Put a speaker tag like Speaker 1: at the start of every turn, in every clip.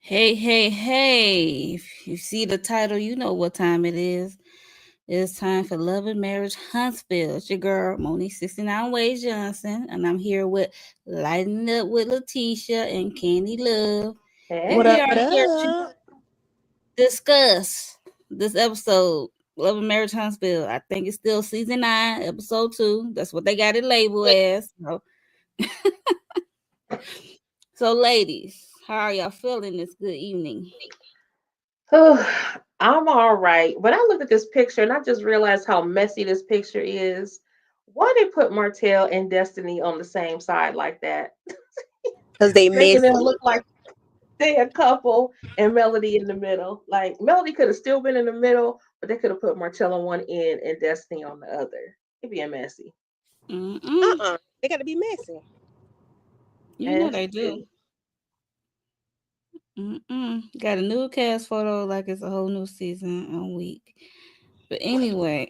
Speaker 1: Hey, hey, hey. If you see the title, you know what time it is. It's time for Love and Marriage Huntsville. It's your girl, Monique 69 Ways Johnson, and I'm here with Lighting Up with Letitia and Candy Love. And
Speaker 2: What
Speaker 1: we
Speaker 2: up?
Speaker 1: are
Speaker 2: What
Speaker 1: here to
Speaker 2: up?
Speaker 1: discuss this episode, Love and Marriage Huntsville. I think it's still season 9, episode 2. That's what they got it labeled as. So ladies, how are y'all feeling this good evening?
Speaker 2: I'm all right. When I looked at this picture and I just realized how messy this picture is, why they put Martell and Destiny on the same side like that?
Speaker 3: Because they
Speaker 2: Making them
Speaker 3: messy.
Speaker 2: look like they a couple and Melody in the middle. Like Melody could have still been in the middle, but they could have put Martell on one end and Destiny on the other. It'd be a messy.
Speaker 1: Mm-mm.
Speaker 3: They got to be messy.
Speaker 1: You know they do.
Speaker 2: Messy.
Speaker 1: Got a new cast photo like it's a whole new season and week. But anyway,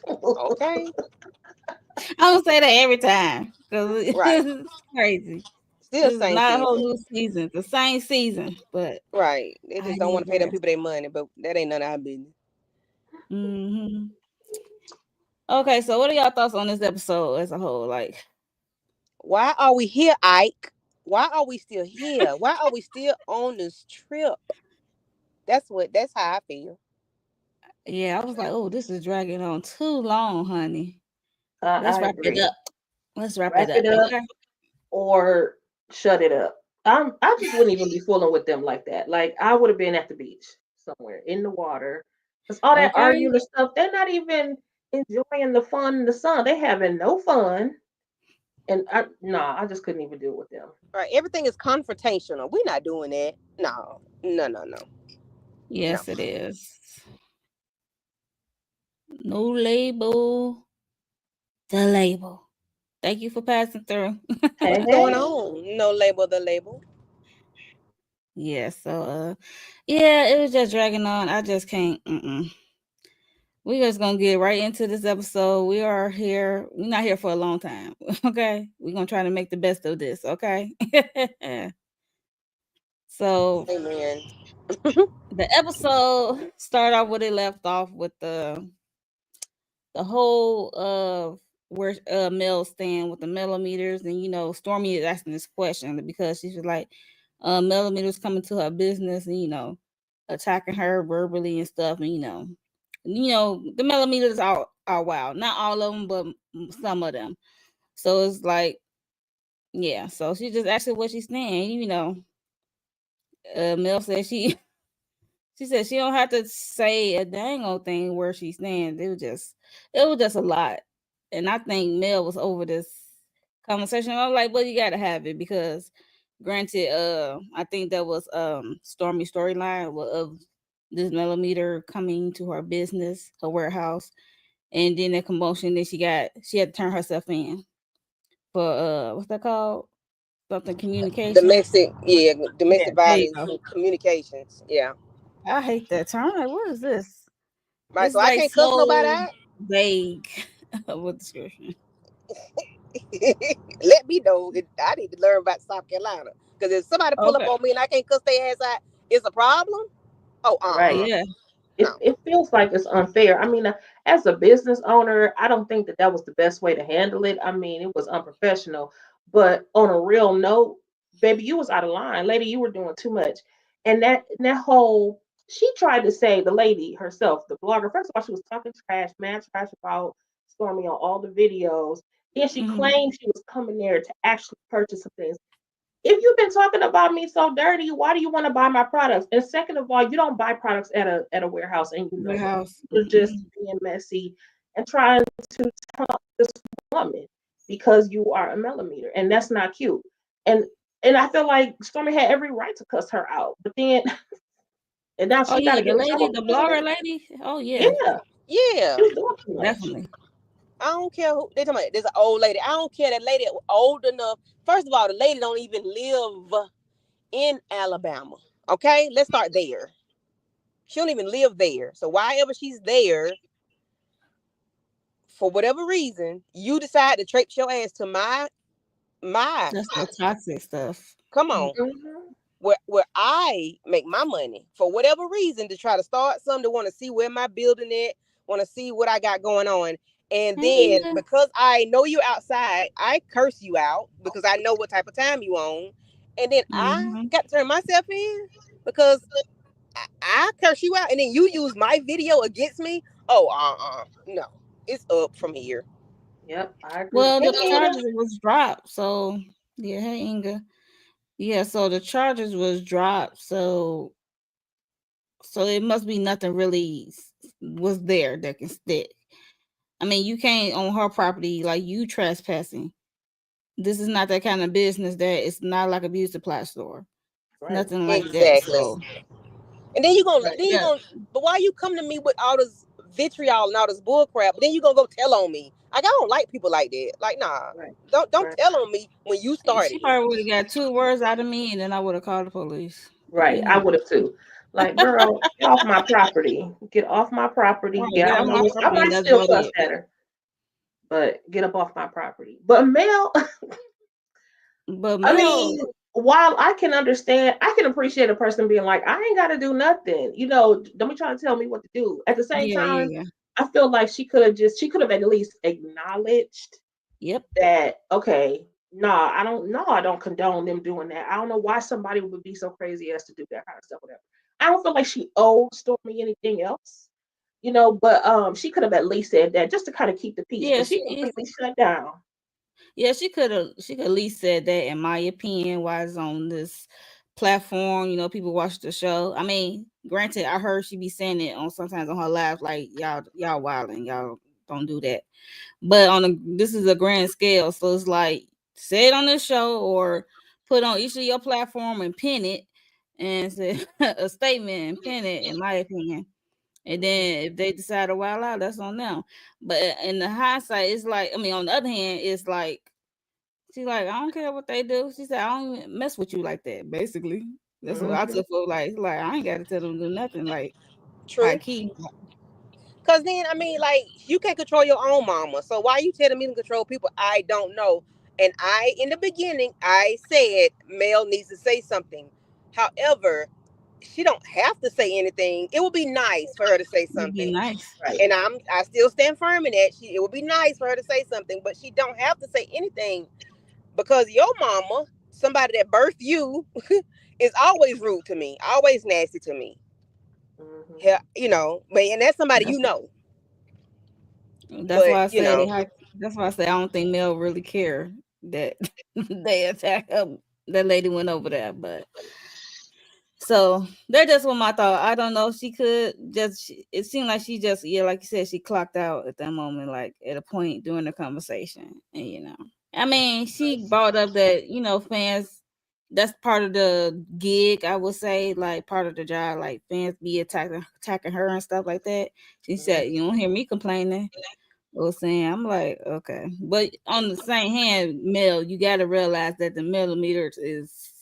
Speaker 3: Okay.
Speaker 1: I'm gonna say that every time because
Speaker 3: Right.
Speaker 1: it's crazy.
Speaker 3: Still
Speaker 1: This is
Speaker 3: same
Speaker 1: not a whole
Speaker 3: season.
Speaker 1: new season. It's the same season, but
Speaker 3: Right. They
Speaker 1: I
Speaker 3: just don't want to pay them
Speaker 1: digress.
Speaker 3: people their money, but that ain't none of our business.
Speaker 1: hmm Okay, so what are y'all thoughts on this episode as a whole? Like,
Speaker 3: Why are we here, Ike? Why are we still here? Why are we still on this trip? That's how I feel.
Speaker 1: yeah, I was like, oh, this is dragging on too long, honey. Let's
Speaker 2: I
Speaker 1: wrap it
Speaker 2: agree.
Speaker 1: up. Let's wrap it
Speaker 2: Wrap
Speaker 1: up.
Speaker 2: it up
Speaker 1: Okay.
Speaker 2: or shut it up. I just wouldn't even be fooling with them like that. Like I would have been at the beach somewhere in the water. Cause all that
Speaker 1: Okay.
Speaker 2: arguing and stuff, they're not even enjoying the fun in the sun. They having no fun. And I just couldn't even deal with them.
Speaker 3: Right. Everything is confrontational. We're not doing that. No. No, no, no. No.
Speaker 1: Yes, it is. No label. The label. Thank you for passing through.
Speaker 2: Hey,
Speaker 3: What's going
Speaker 2: hey.
Speaker 3: on? No label the label.
Speaker 1: Yeah, so yeah, it was just dragging on. I just can't. We just gonna get right into this episode. We are here. We're not here for a long time. Okay, we're gonna try to make the best of this. Okay. So
Speaker 3: Amen.
Speaker 1: the episode started off where they left off with the whole where Mel stand with the millimeters, and Stormy is asking this question because she's like millimeters coming to her business and attacking her verbally and stuff, and the millimeters are wild, not all of them but some of them. So it's like, yeah, so she just asked her what she's saying. Mel said she said she don't have to say a dang old thing where she's standing. It was just a lot. And I think Mel was over this conversation. I was like, well, you gotta have it because granted, I think that was Stormy storyline of this millimeter coming to her business, her warehouse, and then the commotion that she had to turn herself in for what's that called? Something communication.
Speaker 3: Domestic
Speaker 1: Yeah, there you
Speaker 3: violence
Speaker 1: go.
Speaker 3: and communications. Yeah.
Speaker 1: I hate that term. I'm like, what is this?
Speaker 3: Right.
Speaker 1: It's
Speaker 3: So I
Speaker 1: like
Speaker 3: can't cuss nobody
Speaker 1: so
Speaker 3: out.
Speaker 1: vague of a description.
Speaker 3: Let me know. I need to learn about South Carolina. Because if somebody pull up
Speaker 1: Okay.
Speaker 3: on me and I can't cuss their ass out, it's a problem. Oh,
Speaker 2: Right.
Speaker 1: Yeah.
Speaker 2: It
Speaker 3: no.
Speaker 2: it feels like it's unfair. I mean, as a business owner, I don't think that that was the best way to handle it. I mean, it was unprofessional. But on a real note, baby, you was out of line, lady. You were doing too much, and that whole she tried to say the lady herself, the blogger. First of all, she was talking trash, mad trash about Stormy on all the videos. Then she
Speaker 1: hmm
Speaker 2: claimed she was coming there to actually purchase some things. If you've been talking about me so dirty, why do you want to buy my products? And second of all, you don't buy products at a warehouse and you know it.
Speaker 1: Warehouse.
Speaker 2: You're just being messy and trying to talk this woman because you are a millimeter, and that's not cute. And and I feel like Stormy had every right to cuss her out, but then and now
Speaker 1: Oh
Speaker 2: she got
Speaker 1: yeah,
Speaker 2: to
Speaker 1: the
Speaker 2: get in
Speaker 1: lady,
Speaker 2: trouble
Speaker 1: the
Speaker 2: because of
Speaker 1: blogger
Speaker 2: it.
Speaker 1: lady. Oh yeah,
Speaker 2: Yeah, she
Speaker 3: Yeah.
Speaker 2: was doing too much.
Speaker 1: definitely.
Speaker 3: I don't care who they talking about. There's an old lady. I don't care that lady old enough. First of all, the lady don't even live in Alabama. Okay, let's start there. She don't even live there. So why ever she's there, for whatever reason, you decide to traipse your ass to my.
Speaker 1: That's the toxic stuff.
Speaker 3: Come
Speaker 1: Mm.
Speaker 3: on.
Speaker 2: Hmm.
Speaker 3: where I make my money for whatever reason to try to start something, to want to see where my building at, want to see what I got going on. And
Speaker 1: Hey,
Speaker 3: then
Speaker 1: Inga.
Speaker 3: because I know you're outside, I curse you out because I know what type of time you on. And then I
Speaker 1: Mhm.
Speaker 3: got to turn myself in because I curse you out, and then you use my video against me. Oh, no, it's up from here.
Speaker 2: Yep, I agree.
Speaker 1: Well,
Speaker 2: Hey,
Speaker 1: the
Speaker 2: Nina.
Speaker 1: charges was dropped. So yeah, hey Inga. Yeah, so the charges was dropped. So it must be nothing really was there that can stick. I mean, you can't on her property like you trespassing. This is not that kind of business that it's not like a beauty supply store.
Speaker 2: Right,
Speaker 1: Nothing like that.
Speaker 3: Exactly.
Speaker 1: So
Speaker 3: And then
Speaker 2: right,
Speaker 3: then you
Speaker 1: yeah,
Speaker 3: gonna, but why you come to me with all this vitriol and all this bull crap? But then you gonna go tell on me? Like, I don't like people like that. Like, nah,
Speaker 2: right,
Speaker 3: don't
Speaker 2: right,
Speaker 3: tell on me when you started
Speaker 1: she
Speaker 3: it.
Speaker 1: probably would have got 2 words out of me, and then I would have called the police. But
Speaker 2: right. I
Speaker 1: anyway,
Speaker 2: would have too. Like, girl, get off my property. Get off my property.
Speaker 1: right,
Speaker 2: Yeah,
Speaker 1: get
Speaker 2: I
Speaker 1: off
Speaker 2: don't know
Speaker 1: my
Speaker 2: what I
Speaker 1: property, and
Speaker 2: might
Speaker 1: that's
Speaker 2: still
Speaker 1: about
Speaker 2: fuss
Speaker 1: it.
Speaker 2: at her, but get up off my property. But Mel,
Speaker 1: But
Speaker 2: I
Speaker 1: Mel,
Speaker 2: mean, while I can understand, I can appreciate a person being like, I ain't got to do nothing. You know, don't be trying to tell me what to do. At the same
Speaker 1: yeah, yeah,
Speaker 2: time,
Speaker 1: yeah,
Speaker 2: I feel like she could have at least acknowledged
Speaker 1: yep.
Speaker 2: that, okay, I don't condone them doing that. I don't know why somebody would be so crazy as to do that kind of stuff, whatever. I don't feel like she owed Stormy anything else, but she could have at least said that just to kind of keep the peace,
Speaker 1: Yeah,
Speaker 2: but
Speaker 1: she
Speaker 2: she
Speaker 1: is.
Speaker 2: completely shut down.
Speaker 1: Yeah, she could at least said that in my opinion, why it's on this platform, people watch the show. I mean, granted, I heard she be saying it on sometimes on her live, like y'all wilding, y'all don't do that. But this is a grand scale, so it's like say it on this show or put on each of your platform and pin it and say a statement and pin it, in my opinion. And
Speaker 2: Mhm.
Speaker 1: then if they decide to wild out, that's on them. But in the hindsight, it's like, I mean, on the other hand, it's like she's like, I don't care what they do. She said, I don't even mess with you like that. Basically, that's what I
Speaker 2: Mhm.
Speaker 1: took for. Like I ain't got to tell them to do nothing. Like high
Speaker 3: True.
Speaker 1: key.
Speaker 3: Cause then I mean, like, you can't control your own mama. So why you telling me to control people I don't know? And in the beginning, I said Mel needs to say something. However, she don't have to say anything. It would be nice for her to say
Speaker 1: It'd be
Speaker 3: something.
Speaker 1: nice.
Speaker 2: Right.
Speaker 3: And I still stand firm in that. It would be nice for her to say something, but she don't have to say anything because your mama, somebody that birthed you, is always rude to me, always nasty to me.
Speaker 2: Mhm.
Speaker 3: Yeah, but and that's somebody
Speaker 1: That's that's
Speaker 3: But
Speaker 1: why I say that's why I say I don't think Mel really care that they attack that lady went over there. But so that just what my thought. I don't know. She could just. It seemed like she just, yeah, like you said, she clocked out at that moment, like at a point during the conversation, and I mean, she brought up that fans. That's part of the gig, I would say, like part of the job. Like fans be attacking her and stuff like that. She
Speaker 2: Mhm.
Speaker 1: said, "You don't hear me complaining or saying." I'm like, okay, but on the same hand, Mel, you got to realize that the millimeters is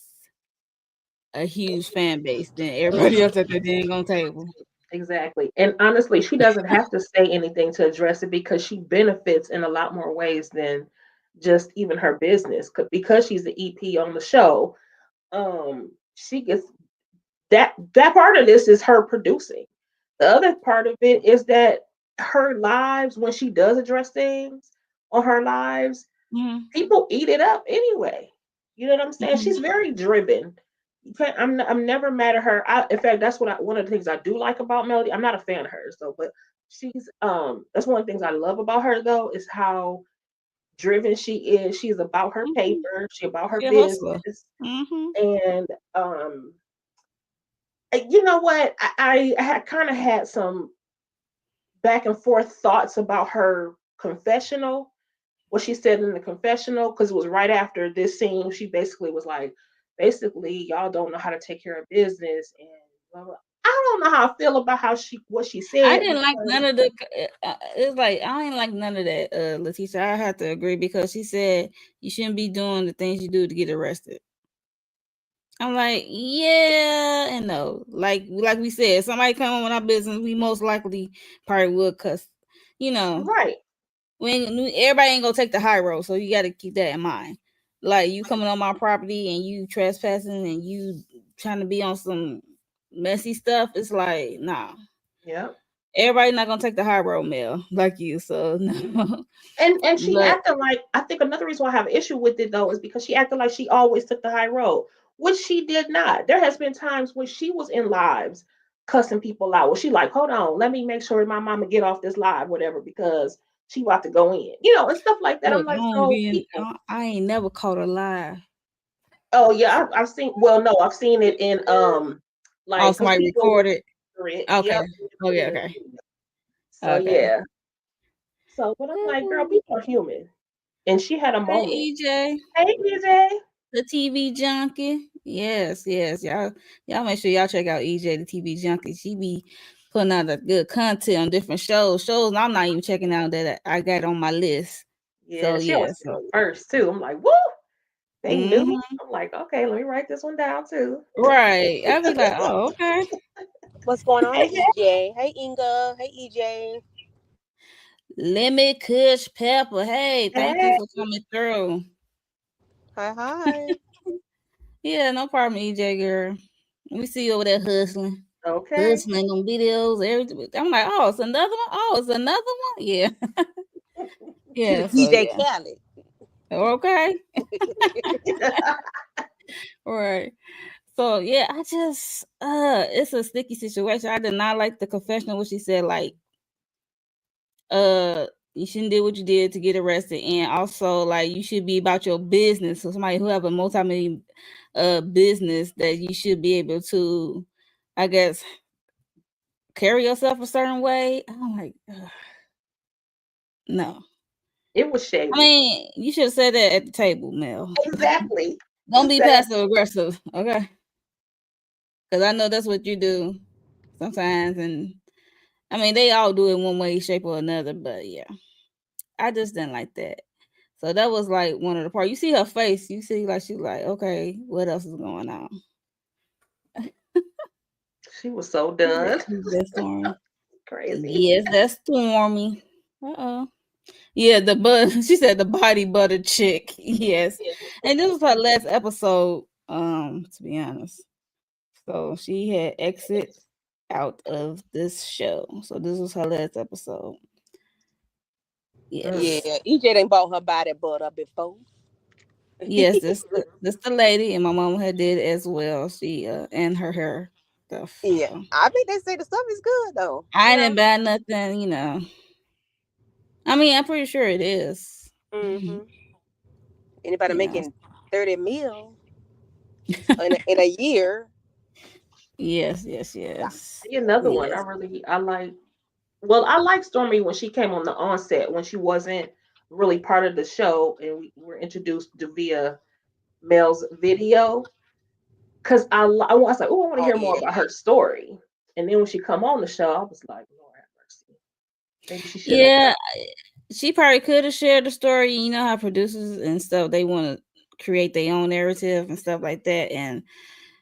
Speaker 1: a huge fan base than everybody else at the dang on table.
Speaker 2: Exactly. And honestly, she doesn't have to say anything to address it because she benefits in a lot more ways than just even her business. Because she's the EP on the show, she gets that part of this is her producing. The other part of it is that her lives, when she does address things on her lives,
Speaker 1: Mm-hmm.
Speaker 2: people eat it up anyway. You know what I'm saying?
Speaker 1: Mm-hmm.
Speaker 2: She's very driven. You can't, I'm never mad at her. In fact, that's one of the things I do like about Melody. I'm not a fan of hers though, but she's that's one of the things I love about her though is how driven she is. She's about her
Speaker 1: Mm-hmm.
Speaker 2: paper. She about her
Speaker 1: She a hustler.
Speaker 2: business,
Speaker 1: Mm-hmm.
Speaker 2: and you know what? I had kind of had some back and forth thoughts about her confessional, what she said in the confessional, because it was right after this scene. She basically was like, basically, y'all don't know how to take care of business, and blah, blah. I don't know how I feel about what she
Speaker 1: I
Speaker 2: said
Speaker 1: didn't like
Speaker 2: because
Speaker 1: none of the. It's like I didn't like none of that, Letitia. I have to agree because she said you shouldn't be doing the things you do to get arrested. I'm like, yeah and no. Like we said, somebody come on with our business, we most likely probably would cuss. You know,
Speaker 2: right,
Speaker 1: everybody ain't gonna take the high road, so you got to keep that in mind. Like you coming on my property and you trespassing and you trying to be on some messy stuff, it's like, nah.
Speaker 2: Yep.
Speaker 1: Everybody not gonna take the high road, Mel, like you. So no.
Speaker 2: And she
Speaker 1: But
Speaker 2: acted like, I think another reason why I have an issue with it though is because she acted like she always took the high road, which she did not. There has been times when she was in lives cussing people out. Well, she like, hold on, let me make sure my mama get off this live, whatever, because she about to go in, and stuff like that. I'm
Speaker 1: look,
Speaker 2: like, so people.
Speaker 1: I ain't never caught a lie.
Speaker 2: Oh yeah, I've seen. Well, no, I've seen it in
Speaker 1: Oh,
Speaker 2: like because
Speaker 1: somebody
Speaker 2: people.
Speaker 1: recorded.
Speaker 2: Yep.
Speaker 1: Okay. Okay, okay.
Speaker 2: So
Speaker 1: Okay.
Speaker 2: yeah. So, but I'm like, girl, people are human, and she had a
Speaker 1: Hey,
Speaker 2: moment.
Speaker 1: EJ,
Speaker 2: Hey, DJ.
Speaker 1: the TV junkie. Yes, yes. Y'all make sure y'all check out EJ, the TV junkie. She be putting out a good content on different shows. Shows I'm not even checking out that I got on my list. So
Speaker 2: Yeah, she
Speaker 1: yeah.
Speaker 2: always
Speaker 1: So
Speaker 2: go first too. I'm like, woo, they knew.
Speaker 1: mm-hmm.
Speaker 2: I'm like, okay, let me write this one down too.
Speaker 1: Right. I'll be like, oh, okay.
Speaker 3: What's going on,
Speaker 2: Hey,
Speaker 3: EJ? Hey, Inga. Hey, EJ.
Speaker 1: Lemon Kush Pepper. Hey, thank you
Speaker 2: hey,
Speaker 1: for coming through.
Speaker 3: Hi, hi.
Speaker 1: Yeah, no problem, EJ girl. We see you over there hustling.
Speaker 2: okay.
Speaker 1: Hustling on videos, everything. I'm like, oh, it's another one. Oh, it's another one. Yeah. Yeah. So
Speaker 3: DJ
Speaker 1: yeah.
Speaker 3: Khaled.
Speaker 1: Okay. Right. So yeah, I just it's a sticky situation. I did not like the confessional what she said, like, you shouldn't do what you did to get arrested, and also like you should be about your business. So somebody who have a multi-million business, that you should be able to, I guess, carry yourself a certain way. I'm like, ugh, no.
Speaker 2: It was
Speaker 1: I
Speaker 2: shady.
Speaker 1: mean, you should have said that at the table, Mel.
Speaker 2: Exactly.
Speaker 1: Don't be
Speaker 2: Exactly.
Speaker 1: passive aggressive, okay? Because I know that's what you do sometimes, and I mean they all do it one way, shape, or another. But yeah, I just didn't like that. So that was like one of the parts. You see her face. You see like she's like, okay, what else is going on?
Speaker 2: She was so done.
Speaker 1: That's Stormy.
Speaker 2: Crazy.
Speaker 1: Yes, that's Stormy. Yeah, the she said the body butter chick. Yes. And this was her last episode, to be honest. So she had exit out of this show. So this was her last episode.
Speaker 2: Mm.
Speaker 3: Yeah,
Speaker 1: Yes.
Speaker 3: EJ done bought her body butter before.
Speaker 1: Yes, this the lady, and my mom had did as well. She and her hair stuff.
Speaker 3: Yeah,
Speaker 1: So
Speaker 3: I think they say the stuff is good though.
Speaker 1: I didn't buy nothing. I mean, I'm pretty sure it is.
Speaker 3: Mm-hmm. Anybody
Speaker 1: Yeah.
Speaker 3: making 30 mil in a year?
Speaker 1: Yes, yes,
Speaker 2: I
Speaker 1: yes.
Speaker 2: see another one.
Speaker 1: Yes.
Speaker 2: I like. Well, I like Stormy when she came on the onset when she wasn't really part of the show, and we were introduced to via Mel's video. Cause I was like, oh, I want to
Speaker 3: Oh
Speaker 2: hear more
Speaker 3: yeah.
Speaker 2: about her story. And then when she come on the show, I was like, Lord have mercy. Maybe she should have.
Speaker 1: Yeah, she probably could have shared the story. You know how producers and stuff, they want to create their own narrative and stuff like that, and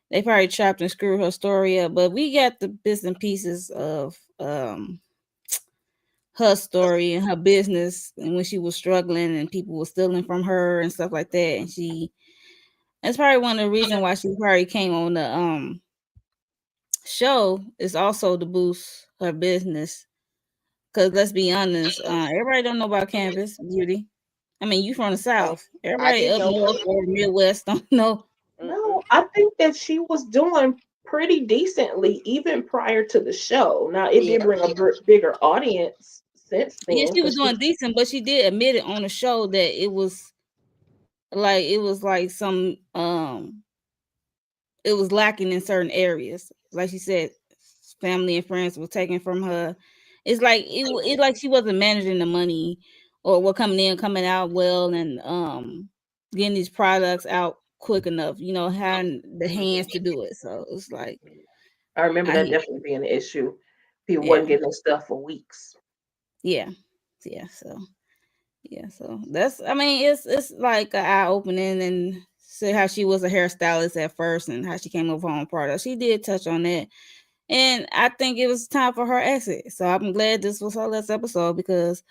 Speaker 1: they probably chopped and screwed her story up. But we got the bits and pieces of her story and her business, and when she was struggling and people were stealing from her and stuff like that. And that's probably one of the reasons why she probably came on the show, is also to boost her business. Cause let's be honest, everybody don't know about Canvas Beauty. I mean, you from the
Speaker 3: Oh,
Speaker 1: South.
Speaker 3: I
Speaker 1: Everybody
Speaker 3: didn't
Speaker 1: up
Speaker 3: know.
Speaker 1: north or Midwest don't know.
Speaker 3: Mm-mm.
Speaker 2: No, I think that she was doing pretty decently even prior to the show. Now it did
Speaker 3: Yeah.
Speaker 2: bring a bigger audience since
Speaker 1: Yeah,
Speaker 2: then
Speaker 1: she was
Speaker 2: because she.
Speaker 1: doing decent, but she did admit it on the show that it was like some it was lacking in certain areas. Like she said, family and friends were taken from her. It's like it like she wasn't managing the money or what coming in, coming out well, and getting these products out quick enough. Having the hands to do it. So it's like
Speaker 2: I remember
Speaker 1: I
Speaker 2: that
Speaker 1: hear,
Speaker 2: definitely being an issue. People wasn't
Speaker 1: yeah,
Speaker 2: getting their stuff for weeks.
Speaker 1: yeah, yeah. So yeah, so that's, I mean, it's like an eye opening, and see how she was a hairstylist at first and how she came up with her own product. She did touch on that. And I think it was time for her exit. So I'm glad this was her last episode, because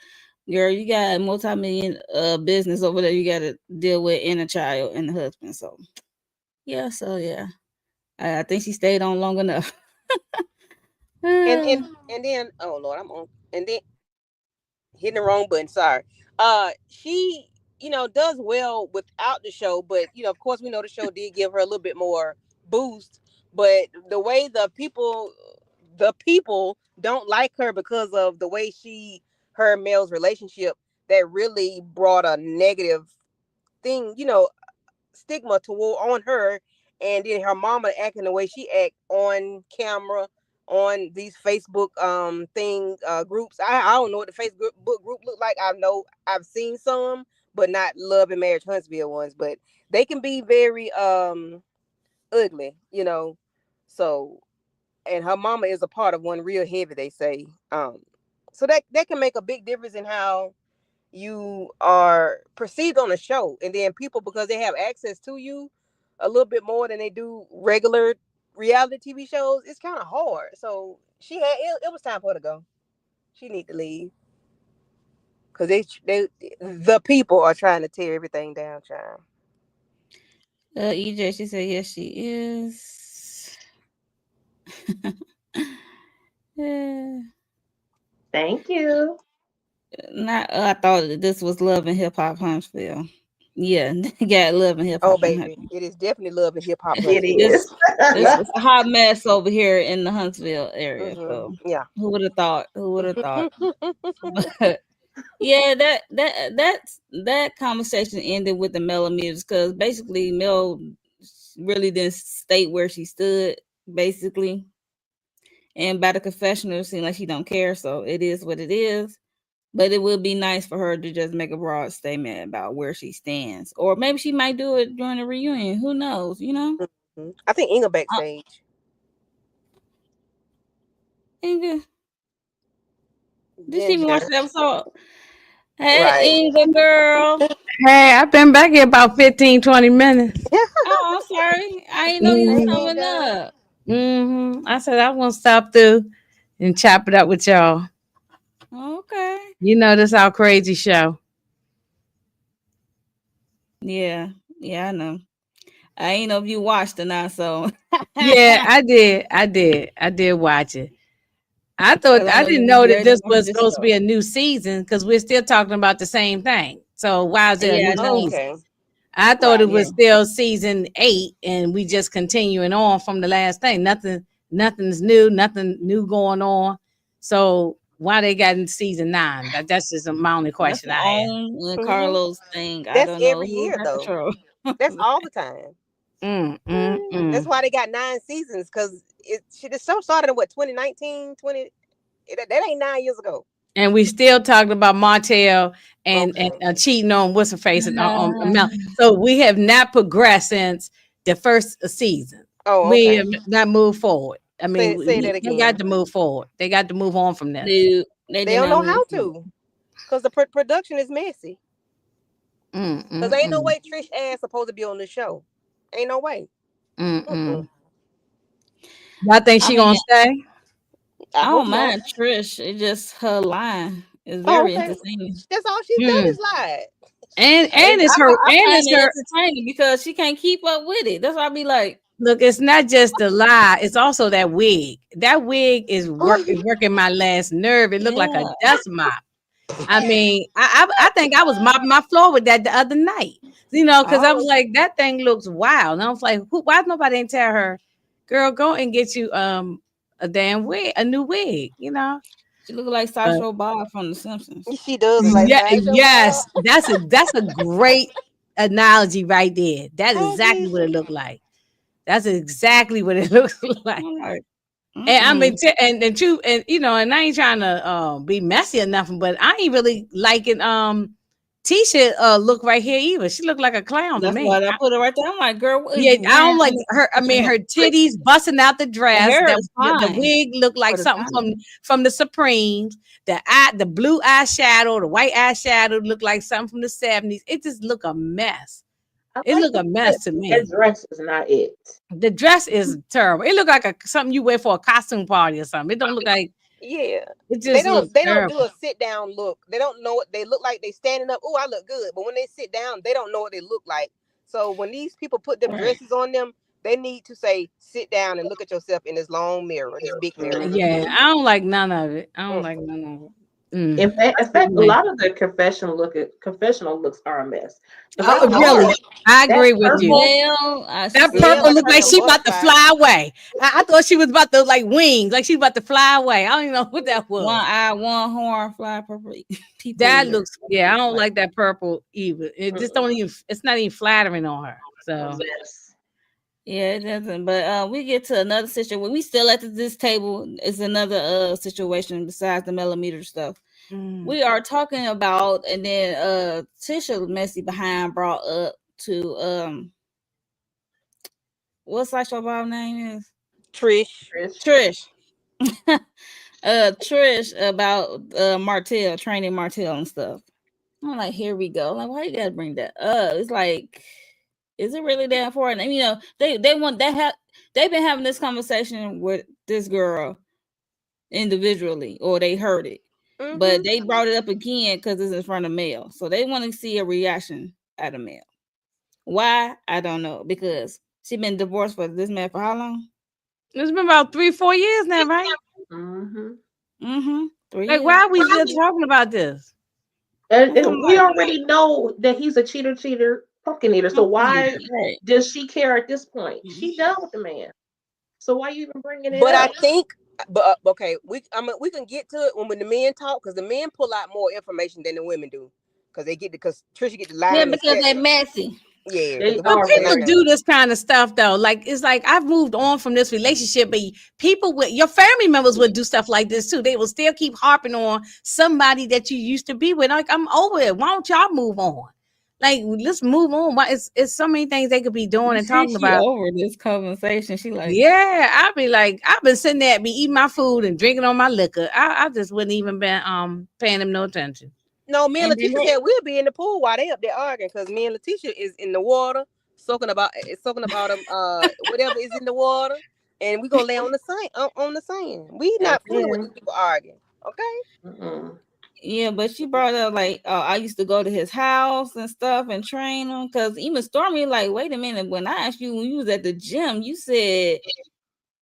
Speaker 1: girl, you got a multi-million business over there you gotta deal with, and a child and a husband. So yeah, I think she stayed on long enough.
Speaker 3: And
Speaker 1: Uh,
Speaker 3: and then oh Lord, I'm on and then hitting the wrong button. Sorry. She does well without the show, but of course we know the show did give her a little bit more boost. But the way the people don't like her because of the way her and Mel's relationship, that really brought a negative thing, stigma toward on her, and then her mama acting the way she act on camera, on these Facebook groups. I don't know what the Facebook group look like. I know I've seen some, but not Love and Marriage Huntsville ones. But they can be very ugly, So, and her mama is a part of one real heavy, they say. So that can make a big difference in how you are perceived on a show, and then people, because they have access to you a little bit more than they do regular reality TV shows, it's kind of hard. So it was time for her to go. She need to leave because the people are trying to tear everything down, child.
Speaker 1: EJ, she said yes, she is. Yeah.
Speaker 2: Thank you.
Speaker 1: Not. I thought that this was Love and Hip Hop Huntsville. Yeah, got Love and Hip
Speaker 3: Oh
Speaker 1: Hop in
Speaker 3: baby,
Speaker 1: Huntsville.
Speaker 3: it is definitely Love and Hip Hop
Speaker 2: It
Speaker 3: Huntsville.
Speaker 1: It's
Speaker 2: is.
Speaker 3: Yeah.
Speaker 1: it's a hot mess over here in the Huntsville area. So
Speaker 3: Yeah.
Speaker 1: who would have thought? Who would have thought? But yeah, that conversation ended with the Mel music because basically Mel really didn't state where she stood, basically. And by the confessional, it seemed like she don't care. So it is what it is. But it would be nice for her to just make a broad statement about where she stands, or maybe she might do it during the reunion. Who knows?
Speaker 3: I think Inga
Speaker 1: Uh,
Speaker 3: backstage.
Speaker 1: Inga, did she even watch
Speaker 3: Ginger.
Speaker 1: the episode? Hey,
Speaker 3: Right.
Speaker 1: Inga girl.
Speaker 4: Hey, I've been back here about 15, 20 minutes.
Speaker 1: Oh, I'm sorry. I didn't know you was
Speaker 3: Hey
Speaker 4: Mm-hmm.
Speaker 1: coming
Speaker 3: Inga.
Speaker 1: up.
Speaker 4: I said I want to stop through and chop it up with y'all.
Speaker 1: Okay.
Speaker 4: You know this our crazy show.
Speaker 1: Yeah. Yeah, I know. I ain't know if you watched or not, so
Speaker 4: Yeah, I did. I did watch it.
Speaker 1: because I
Speaker 4: I
Speaker 1: know
Speaker 4: didn't
Speaker 1: you'll be
Speaker 4: know that
Speaker 1: ready to
Speaker 4: this
Speaker 1: watch
Speaker 4: was
Speaker 1: this
Speaker 4: supposed to
Speaker 1: show.
Speaker 4: be a new season because we're still talking about the same thing. So why is there a
Speaker 1: Yeah, I
Speaker 4: new
Speaker 1: know.
Speaker 4: season?
Speaker 3: Okay.
Speaker 4: I thought it
Speaker 3: Right.
Speaker 1: Yeah.
Speaker 4: was still season 8, and we just continuing on from the last thing. Nothing's new. Nothing new going on. So why they got in season 9? That's just my only
Speaker 1: That's
Speaker 4: question I have.
Speaker 1: on and
Speaker 3: Hmm.
Speaker 1: Carlos thing. I
Speaker 3: That's
Speaker 1: don't know
Speaker 3: every
Speaker 1: who
Speaker 3: year
Speaker 1: got
Speaker 3: though.
Speaker 1: control.
Speaker 3: That's all the time.
Speaker 4: Mm, mm,
Speaker 3: That's
Speaker 4: mm.
Speaker 3: why they got 9 seasons, because the show started in what, 2019, 20. That ain't 9 years ago.
Speaker 4: And we still talking about Martell and
Speaker 3: Okay.
Speaker 4: cheating on what's her face and on Mel. So we have not progressed since the first season.
Speaker 3: Oh,
Speaker 4: We
Speaker 3: okay.
Speaker 4: have not moved forward. I mean,
Speaker 3: Say that
Speaker 4: they got
Speaker 3: again.
Speaker 4: to move forward. They got to move on from this.
Speaker 1: They
Speaker 3: They
Speaker 1: did
Speaker 3: don't
Speaker 1: not
Speaker 3: know
Speaker 1: move
Speaker 3: how
Speaker 1: forward.
Speaker 3: to, because the production is messy.
Speaker 4: Mm,
Speaker 3: Because
Speaker 4: mm,
Speaker 3: ain't no
Speaker 4: mm,
Speaker 3: way Trish ass supposed to be on the show. Ain't no way.
Speaker 4: mm,
Speaker 3: Mm-mm.
Speaker 4: mm. Y'all think
Speaker 1: I
Speaker 4: she
Speaker 1: mean,
Speaker 4: gonna stay?
Speaker 3: I
Speaker 1: I
Speaker 3: hope
Speaker 1: don't
Speaker 3: not.
Speaker 1: mind Trish. It's just her line is
Speaker 3: Oh,
Speaker 1: very
Speaker 3: okay.
Speaker 1: entertaining.
Speaker 3: That's all she's done
Speaker 4: Mm.
Speaker 3: is lied.
Speaker 4: And it's her
Speaker 1: I
Speaker 4: and
Speaker 1: find
Speaker 4: it's
Speaker 1: it
Speaker 4: her.
Speaker 1: entertaining because she can't keep up with it. That's why I be like,
Speaker 4: Look, it's not just the lie, it's also that wig. That wig is working my last nerve. It looked like a
Speaker 1: yeah,
Speaker 4: dust mop. I mean, I think I was mopping my floor with that the other night. Because I was
Speaker 1: oh,
Speaker 4: like, that thing looks wild. And I was like, why nobody didn't tell her, girl, go and get you a damn wig, a new wig,
Speaker 1: she look like
Speaker 4: But
Speaker 1: Sasha Bob from The Simpsons.
Speaker 3: She does look like
Speaker 4: yeah,
Speaker 3: Sideshow Bob.
Speaker 4: yes, that's a great analogy right there. That is
Speaker 3: Oh
Speaker 4: exactly what it
Speaker 3: Jesus.
Speaker 4: looked like. That's exactly what it looks like.
Speaker 1: I'm like,
Speaker 4: And I mean,
Speaker 1: mm-mm.
Speaker 4: and true, and I ain't trying to be messy or nothing, but I ain't really liking Tisha look right here either. She looked like a clown to
Speaker 1: That's
Speaker 4: me.
Speaker 1: why I put it right there. I'm like, girl, what is
Speaker 4: Yeah,
Speaker 1: you
Speaker 4: I don't
Speaker 1: wearing
Speaker 4: like
Speaker 1: under
Speaker 4: her. I mean,
Speaker 1: your hair?
Speaker 4: her titties busting out the
Speaker 1: The
Speaker 4: dress.
Speaker 1: hair
Speaker 4: The
Speaker 1: is
Speaker 4: the, the
Speaker 1: fine
Speaker 4: wig looked
Speaker 1: for
Speaker 4: like
Speaker 1: the
Speaker 4: something
Speaker 1: time.
Speaker 4: from the Supremes. The blue eyeshadow, the white eyeshadow looked like something from the 70s. It just looked a mess.
Speaker 2: I
Speaker 4: It
Speaker 2: like
Speaker 4: looked
Speaker 2: the
Speaker 4: a mess
Speaker 2: dress,
Speaker 4: to
Speaker 2: but that
Speaker 4: me.
Speaker 2: dress is not it.
Speaker 4: The dress is terrible. It looked like something you wear for a costume party or something. It don't look like.
Speaker 3: Yeah.
Speaker 4: It
Speaker 3: They
Speaker 4: just
Speaker 3: don't
Speaker 4: looks
Speaker 3: they don't do
Speaker 4: terrible.
Speaker 3: a sit down look. They don't know what they look like. They standing up. Oh, I look good. But when they sit down, they don't know what they look like. So when these people put them
Speaker 1: Right.
Speaker 3: dresses on them, They need to say, sit down and look at yourself in this long mirror, this big mirror.
Speaker 4: Yeah, I don't like none of it. I don't
Speaker 3: Mm.
Speaker 4: like none of it. Mm.
Speaker 2: In fact, a lot of the confessional looks are a mess. Because I
Speaker 4: Oh,
Speaker 2: don't know
Speaker 4: really? I
Speaker 2: that
Speaker 4: agree with you.
Speaker 2: purple.
Speaker 1: Mel, she
Speaker 4: That
Speaker 1: said
Speaker 3: Mel
Speaker 4: purple
Speaker 3: like a
Speaker 4: looked like
Speaker 3: damn
Speaker 4: she about to
Speaker 3: butterfly.
Speaker 4: fly away. I thought she was about to like wings, like she about to fly away. I don't even know what that was.
Speaker 1: one eye, one horn, fly purple. People
Speaker 4: That
Speaker 1: eater.
Speaker 4: looks, yeah, I don't like that purple either. It just don't even, it's not even flattering on her.
Speaker 2: A
Speaker 4: So
Speaker 2: mess.
Speaker 1: Yeah, it doesn't. But we get to another situation. We still at this table. It's another situation besides the millimeter stuff. We are talking about, and then Tisha messy behind brought up to what's like your mom name is
Speaker 3: Trish.
Speaker 1: Trish. Trish about Martell training Martell and stuff. I'm like, here we go. Like, why you gotta bring that up? It's like, is it really that important? And, you know, they want that. They've been having this conversation with this girl individually, or they heard it, but they brought it up again because it's in front of Mel, so they want to see a reaction out of Mel. Why? I don't know, because she been divorced for this man for how long?
Speaker 4: it's been about 3-4 years now, right?
Speaker 2: Mm-hmm.
Speaker 1: 3
Speaker 4: Like,
Speaker 1: years.
Speaker 4: why are we still talking about this?
Speaker 2: And
Speaker 1: I'm
Speaker 2: we
Speaker 1: like,
Speaker 2: already know that he's a cheater, pumpkin eater. So why
Speaker 1: right.
Speaker 2: does she care at this point? She done with the man. So why you even bringing it
Speaker 3: But I
Speaker 2: up?
Speaker 3: think, but okay, we can get to it when the men talk, because the men pull out more information than the women do, because Trisha get the line
Speaker 1: Yeah,
Speaker 3: and
Speaker 1: because they
Speaker 3: the
Speaker 1: messy.
Speaker 3: yeah,
Speaker 2: They
Speaker 3: because the
Speaker 4: But
Speaker 3: women
Speaker 2: are
Speaker 3: say
Speaker 4: people
Speaker 2: very
Speaker 3: nothing.
Speaker 4: do this kind of stuff though. Like, it's like I've moved on from this relationship, but people with your family members would do stuff like this too. They will still keep harping on somebody that you used to be with. Like, I'm over it. Why don't y'all move on? Like, let's move on. Why it's so many things they could be doing and talking
Speaker 1: She
Speaker 4: about.
Speaker 1: over this conversation. She like,
Speaker 4: Yeah, I'd be like, I've been sitting there, be eating my food and drinking on my liquor. I just wouldn't even been paying them no attention.
Speaker 3: No, me and
Speaker 1: and then
Speaker 3: Letitia said we'll be in the pool while they up there arguing, because me and Letitia is in the water soaking about whatever is in the water, and we gonna lay on the sand. We not fooling with these people arguing, okay?
Speaker 2: Mm-mm.
Speaker 1: yeah, but she brought up like, I used to go to his house and stuff and train him. Because even Stormy like, wait a minute, when I asked you when you was at the gym, you said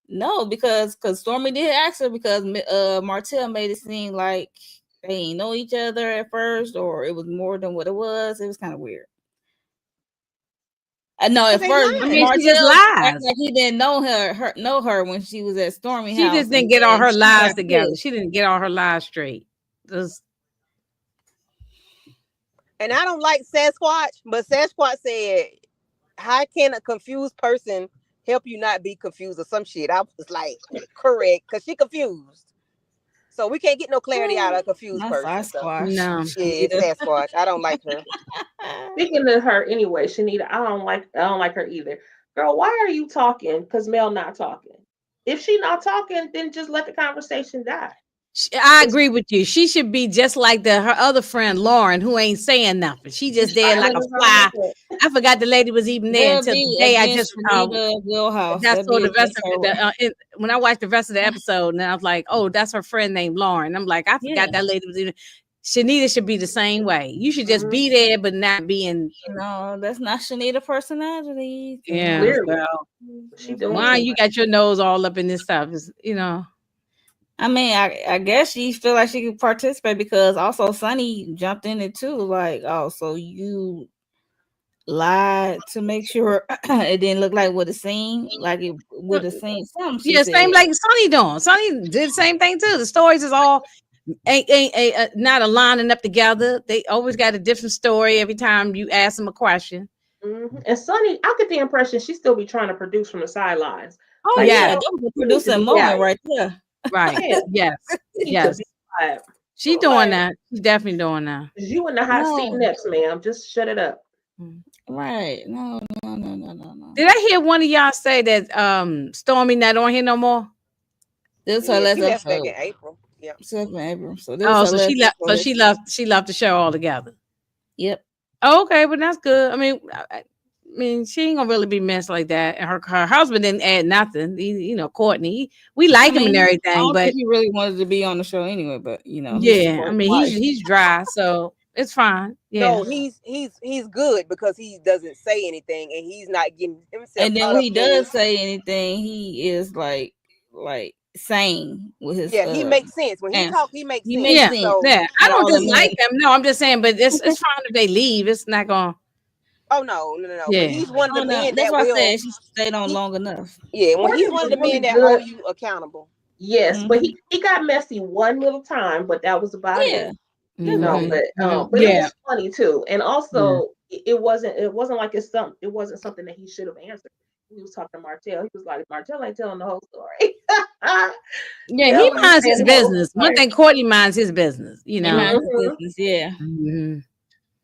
Speaker 1: no, because Stormy did ask her, because Martell made it seem like they ain't know each other at first, or it was more than what it was. It was kind of weird. I know at
Speaker 3: They
Speaker 1: first
Speaker 4: I
Speaker 3: lying.
Speaker 4: mean, she just
Speaker 1: Martell acted
Speaker 4: lies.
Speaker 1: like he didn't know her when she was at Stormy
Speaker 4: She
Speaker 1: house,
Speaker 4: just
Speaker 1: and
Speaker 4: didn't get all
Speaker 1: then
Speaker 4: her
Speaker 1: she
Speaker 4: lies
Speaker 1: got
Speaker 4: together.
Speaker 1: pissed.
Speaker 4: She didn't get all her lies straight. Just,
Speaker 3: And I don't like Sasquatch, but Sasquatch said, how can a confused person help you not be confused or some shit? I was like, correct, because she confused. So we can't get no clarity out of a confused
Speaker 1: That's
Speaker 3: person. So
Speaker 1: Sasquatch.
Speaker 4: no.
Speaker 3: yeah, it's Sasquatch. I don't like her.
Speaker 2: Speaking of her anyway, Shanita, I don't like her either. Girl, why are you talking? Because Mel not talking. If she not talking, then just let the conversation die.
Speaker 4: I agree with you. She should be just like her other friend Lauren, who ain't saying nothing. She just
Speaker 2: She's
Speaker 4: there like
Speaker 2: silent
Speaker 4: a
Speaker 2: as
Speaker 4: fly.
Speaker 2: her.
Speaker 4: I forgot the lady was even there
Speaker 1: That'll
Speaker 4: until
Speaker 1: be
Speaker 4: today. I
Speaker 1: against
Speaker 4: just
Speaker 1: Shanita Wheelhouse.
Speaker 4: that's
Speaker 1: That'll
Speaker 4: all
Speaker 1: be
Speaker 4: the rest
Speaker 1: against
Speaker 4: of
Speaker 1: her.
Speaker 4: it. When I watched the rest of the episode, and I was like, oh, that's her friend named Lauren. I'm like, I forgot that lady was even. Shanita should be the same way. You should just be there, but not being.
Speaker 1: No, that's not Shanita personality.
Speaker 4: Yeah.
Speaker 2: Clearly,
Speaker 4: Well,
Speaker 2: she doing
Speaker 4: why
Speaker 2: too
Speaker 4: you
Speaker 2: much.
Speaker 4: got your nose all up in this stuff? Is
Speaker 1: I mean, I guess she feel like she could participate, because also Sunny jumped in it too. Like, oh, so you lied to make sure it didn't look like what it seemed like. It would have seen something. She
Speaker 4: Yeah,
Speaker 1: said,
Speaker 4: same like Sonny doing. Sonny did the same thing too. The stories is all ain't not aligning up together. They always got a different story every time you ask them a question.
Speaker 2: Mm-hmm. And Sonny, I get the impression she still be trying to produce from the sidelines.
Speaker 1: oh
Speaker 2: Like,
Speaker 1: yeah,
Speaker 4: Yeah,
Speaker 1: that was a
Speaker 2: you need to
Speaker 1: producing
Speaker 2: be
Speaker 1: moment
Speaker 2: quiet.
Speaker 1: right there.
Speaker 4: right.
Speaker 2: Yeah,
Speaker 4: Yes,
Speaker 2: you need
Speaker 4: yes.
Speaker 2: to be quiet.
Speaker 4: She doing that. She's definitely doing that.
Speaker 2: You in the hot seat
Speaker 1: No,
Speaker 2: next, ma'am. Just shut it up.
Speaker 1: right? No.
Speaker 4: Did I hear one of y'all say that Stormy not on here no more?
Speaker 1: This was her
Speaker 3: Yeah,
Speaker 1: last
Speaker 3: she left back
Speaker 1: episode.
Speaker 3: in April. Yeah.
Speaker 1: Stephen Abrams. So this was
Speaker 4: Oh,
Speaker 1: her
Speaker 4: so
Speaker 1: last
Speaker 4: she left. So
Speaker 1: episode.
Speaker 4: she left the show altogether.
Speaker 1: Yep.
Speaker 4: Oh, okay, but that's good. I mean, she ain't gonna really be missed like that. And her husband didn't add nothing. Courtney. We like him and
Speaker 1: I
Speaker 4: everything,
Speaker 1: don't
Speaker 4: but
Speaker 1: think he really wanted to be on the show anyway. But he's
Speaker 4: yeah, I mean, he's dry. So It's fine. Yeah.
Speaker 3: No, he's good because he doesn't say anything and he's not getting himself
Speaker 1: And then
Speaker 3: caught
Speaker 1: when
Speaker 3: up
Speaker 1: he
Speaker 3: in it.
Speaker 1: does say anything, he is like sane with his
Speaker 3: Yeah, he makes sense. When he
Speaker 1: answer.
Speaker 3: talk, he makes
Speaker 1: He
Speaker 3: sense.
Speaker 1: makes
Speaker 4: Yeah.
Speaker 1: sense.
Speaker 3: So,
Speaker 4: Yeah. I
Speaker 1: Not
Speaker 4: don't
Speaker 1: all that
Speaker 4: dislike
Speaker 1: money.
Speaker 4: them. No, I'm just saying, but it's fine if they leave. It's not gonna.
Speaker 3: oh no. But
Speaker 4: Yeah.
Speaker 3: he's one of the
Speaker 1: Oh no,
Speaker 3: men
Speaker 1: that's
Speaker 3: that
Speaker 1: why I
Speaker 3: will.
Speaker 1: said she stayed on
Speaker 3: He,
Speaker 1: long enough.
Speaker 3: yeah, when he's
Speaker 2: Morgan
Speaker 3: one of
Speaker 2: was
Speaker 3: the men
Speaker 2: really
Speaker 3: that hold
Speaker 2: good.
Speaker 3: you accountable.
Speaker 2: Yes, but
Speaker 1: Hmm.
Speaker 2: he got messy one little time, but that was about
Speaker 1: Yeah,
Speaker 2: it. You
Speaker 1: that's
Speaker 2: know,
Speaker 1: it.
Speaker 2: but it
Speaker 4: Yeah.
Speaker 2: was funny too. And
Speaker 4: Yeah.
Speaker 2: also it wasn't like it wasn't something that he should have answered. He was talking to Martell. He was like, Martell ain't telling the whole story.
Speaker 4: Yeah.
Speaker 2: Tell
Speaker 4: He
Speaker 2: me
Speaker 4: minds
Speaker 2: saying
Speaker 4: his
Speaker 2: the whole
Speaker 4: business. One
Speaker 2: story.
Speaker 4: thing, Courtney minds his business.
Speaker 1: He minds his
Speaker 2: Hmm.
Speaker 1: business. Yeah,
Speaker 4: Mhm.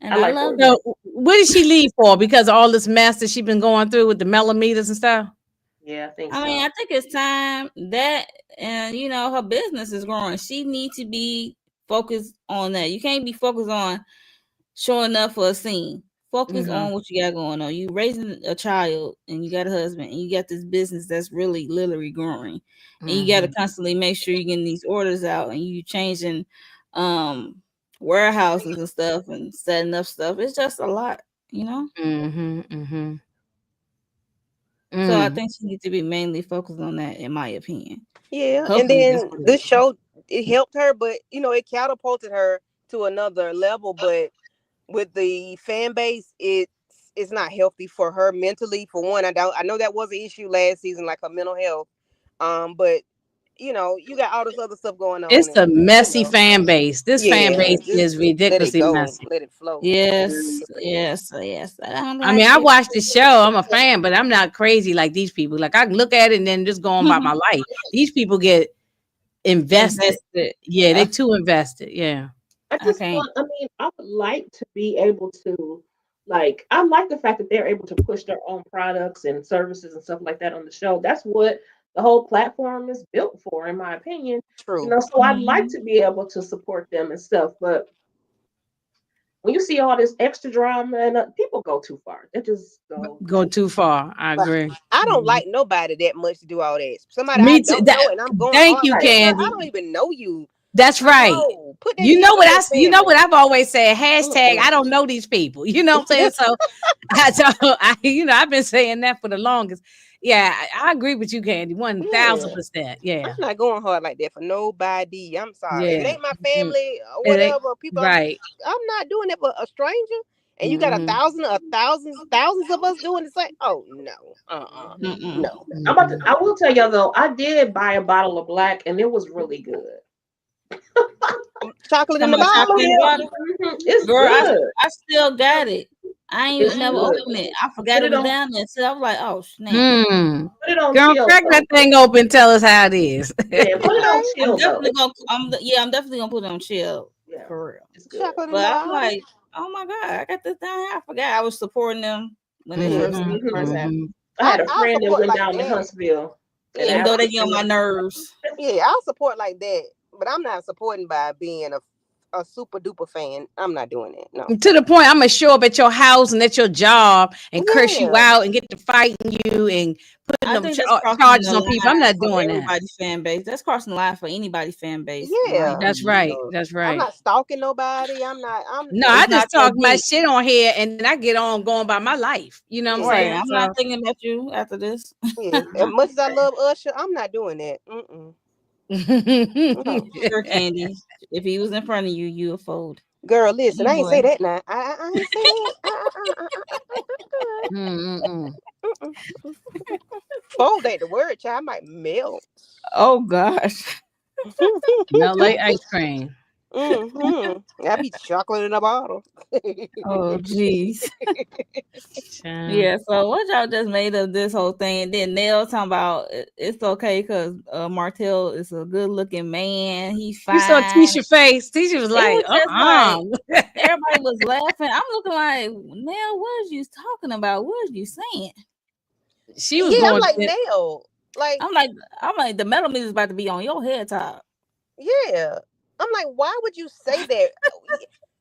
Speaker 1: and
Speaker 2: I
Speaker 1: I
Speaker 2: like
Speaker 1: love
Speaker 2: Courtney.
Speaker 1: that.
Speaker 4: So, what did she leave for? Because of all this mess that she been going through with the millimeters and stuff.
Speaker 2: Yeah, I think
Speaker 1: I mean,
Speaker 2: so.
Speaker 1: I think it's time that, and her business is growing. She needs to be focused on that. You can't be focused on showing up for a scene. Focus
Speaker 4: Mm-hmm.
Speaker 1: on what you got going on. You raising a child, and you got a husband, and you got this business that's really literally growing, and you got to
Speaker 4: Mm-hmm.
Speaker 1: constantly make sure you're getting these orders out, and you changing um warehouses and stuff, and setting up stuff. It's just a lot, you know.
Speaker 4: Mm-hmm. Mm-hmm.
Speaker 1: So I
Speaker 4: Mm.
Speaker 1: think she needs to be mainly focused on that, in my opinion.
Speaker 3: Yeah, and
Speaker 1: Hopefully, that's
Speaker 3: then
Speaker 1: what it
Speaker 3: this
Speaker 1: is.
Speaker 3: show it helped her, but it catapulted her to another level. But with the fan base, it's not healthy for her mentally. For one, I know that was an issue last season, like her mental health. But you got all this other stuff going on,
Speaker 4: It's a
Speaker 3: and
Speaker 4: messy fan base. This fan
Speaker 3: yeah,
Speaker 4: base
Speaker 3: just
Speaker 4: is
Speaker 3: let it
Speaker 4: ridiculously
Speaker 3: go,
Speaker 4: messy.
Speaker 3: let it flow.
Speaker 1: Yes, yes, yes. I don't
Speaker 4: I mean,
Speaker 1: like
Speaker 4: I
Speaker 1: it.
Speaker 4: watched the show. I'm a fan, but I'm not crazy like these people. Like I can look at it and then just go on by my life. These people get invested.
Speaker 1: Invested.
Speaker 4: Yeah, they
Speaker 1: I,
Speaker 4: too invested. Yeah.
Speaker 2: I
Speaker 1: I
Speaker 2: just
Speaker 1: can't.
Speaker 2: want, I mean, I would like to be able to, like, I like the fact that they're able to push their own products and services and stuff like that on the show. That's what the whole platform is built for, in my opinion.
Speaker 3: True.
Speaker 2: So I'd like
Speaker 1: Mhm.
Speaker 2: to be able to support them and stuff. But when you see all this extra drama and people go too far, they just go
Speaker 4: Go
Speaker 2: too
Speaker 4: too far. I
Speaker 3: But
Speaker 4: agree.
Speaker 3: I don't
Speaker 4: Mhm.
Speaker 3: like nobody that much to do all that. Somebody I
Speaker 4: Me too.
Speaker 3: don't know and I'm going
Speaker 4: Thank
Speaker 3: hard
Speaker 4: you,
Speaker 3: like
Speaker 2: far.
Speaker 3: that, girl. I
Speaker 4: Candy.
Speaker 3: don't even know you.
Speaker 4: That's right.
Speaker 3: No, put that in your
Speaker 4: You know
Speaker 3: family.
Speaker 4: what I've always said. Hashtag
Speaker 2: Mm-mm.
Speaker 4: I don't know these people. You know what I'm saying? So I've been saying that for the longest. Yeah, I agree with you, Candy.
Speaker 3: Yeah.
Speaker 4: 1000%.
Speaker 3: I'm
Speaker 4: Yeah.
Speaker 3: not going hard like that for nobody. I'm sorry. If it
Speaker 4: Yeah.
Speaker 3: ain't my
Speaker 4: Mm.
Speaker 3: family or
Speaker 4: It ain't
Speaker 3: whatever, people
Speaker 4: right.
Speaker 3: I'm not doing it for a stranger. And you got
Speaker 4: Mm-hmm.
Speaker 3: thousands of us doing the same. Oh no.
Speaker 1: Mm-mm.
Speaker 3: No.
Speaker 4: Mm-hmm.
Speaker 2: I will tell y'all though, I did buy a bottle of black and it was really good.
Speaker 3: Chocolate in
Speaker 1: Talking
Speaker 3: the
Speaker 1: about chocolate
Speaker 3: bottle.
Speaker 1: in the
Speaker 2: Huntsville,
Speaker 1: bottle,
Speaker 2: it's
Speaker 1: girl.
Speaker 2: good.
Speaker 1: I still got it. I ain't
Speaker 2: It's
Speaker 1: never
Speaker 2: good.
Speaker 1: opened it. I forgot
Speaker 2: Put
Speaker 1: it
Speaker 2: it
Speaker 1: was
Speaker 2: on,
Speaker 1: down there. So I was like, oh snap.
Speaker 4: Mm.
Speaker 2: put it on
Speaker 4: Girl,
Speaker 2: chill
Speaker 4: crack that
Speaker 2: though.
Speaker 4: thing open. Tell us how it is.
Speaker 2: Yeah, put it on
Speaker 3: Okay.
Speaker 1: I'm
Speaker 2: chill
Speaker 1: definitely
Speaker 2: though.
Speaker 1: gonna. I'm definitely gonna put it on chill
Speaker 2: Yeah,
Speaker 1: for real.
Speaker 2: it's good.
Speaker 3: Chocolate in
Speaker 1: But
Speaker 3: the
Speaker 1: I'm
Speaker 3: bottle.
Speaker 1: like, oh my god, I got this down here. I forgot I was supporting them when it
Speaker 3: Yeah.
Speaker 1: first
Speaker 2: Hmm.
Speaker 1: happened.
Speaker 4: Mm-hmm.
Speaker 2: I had a
Speaker 3: I'll
Speaker 2: friend that
Speaker 3: support
Speaker 2: went
Speaker 3: like
Speaker 2: down to
Speaker 3: that.
Speaker 2: Huntsville and
Speaker 3: Yeah,
Speaker 1: Even
Speaker 2: asked
Speaker 1: though
Speaker 3: I'll
Speaker 1: they
Speaker 2: if
Speaker 1: get
Speaker 2: they
Speaker 1: on my
Speaker 2: would.
Speaker 1: nerves.
Speaker 3: Yeah, I'll support like that, but I'm not supporting by being a super duper fan. I'm not doing that. No.
Speaker 4: To the point, I'm gonna show up at your house and at your job and curse you
Speaker 3: Yeah.
Speaker 4: out and get to fighting you and putting
Speaker 1: I
Speaker 4: them
Speaker 1: think that's crossing
Speaker 4: charges
Speaker 1: the
Speaker 4: on people. I'm
Speaker 1: line
Speaker 4: not
Speaker 1: for
Speaker 4: doing that.
Speaker 1: everybody's fan base. That's crossing the line for anybody's fan base, in my
Speaker 3: Yeah.
Speaker 4: That's
Speaker 1: opinion.
Speaker 4: right.
Speaker 1: So
Speaker 4: That's
Speaker 3: I'm
Speaker 4: right.
Speaker 3: not stalking nobody. I'm not. I'm
Speaker 4: No, I
Speaker 1: it's
Speaker 3: just
Speaker 1: not
Speaker 4: just
Speaker 1: that
Speaker 4: talk my
Speaker 1: deep.
Speaker 4: shit on here and then I get on going by my life. You know what I'm
Speaker 3: yeah.
Speaker 1: Right.
Speaker 4: saying?
Speaker 1: I'm not
Speaker 4: So
Speaker 1: thinking about you after this.
Speaker 3: Yeah. As much as I love Usher, I'm not doing that. No.
Speaker 1: Sure, Candy. If he was in front of you, you would fold.
Speaker 3: Girl, listen, I ain't say
Speaker 1: Anyway.
Speaker 3: that now. I ain't say that.
Speaker 4: Mm-mm.
Speaker 3: Mm-mm. Fold ain't the word, child. I might melt.
Speaker 1: Oh gosh.
Speaker 4: Melt like ice cream.
Speaker 3: I be chocolate in a bottle.
Speaker 1: Oh jeez.
Speaker 4: Child.
Speaker 1: Yeah, so what y'all just made of this whole thing, and then Nell talking about it's okay because Martell is a good looking man. He
Speaker 4: You saw
Speaker 1: fine.
Speaker 4: Tisha face. Tisha was
Speaker 1: It
Speaker 4: like,
Speaker 1: was just like
Speaker 4: uh-uh.
Speaker 1: everybody was laughing. I'm looking like, Nell, what is you talking about? What is you saying?
Speaker 4: She was
Speaker 3: Yeah, I'm
Speaker 4: going
Speaker 3: like
Speaker 4: to
Speaker 3: nail. Like,
Speaker 1: I'm like, the metal meat is about to be on your head top.
Speaker 3: yeah. I'm like, why would you say that?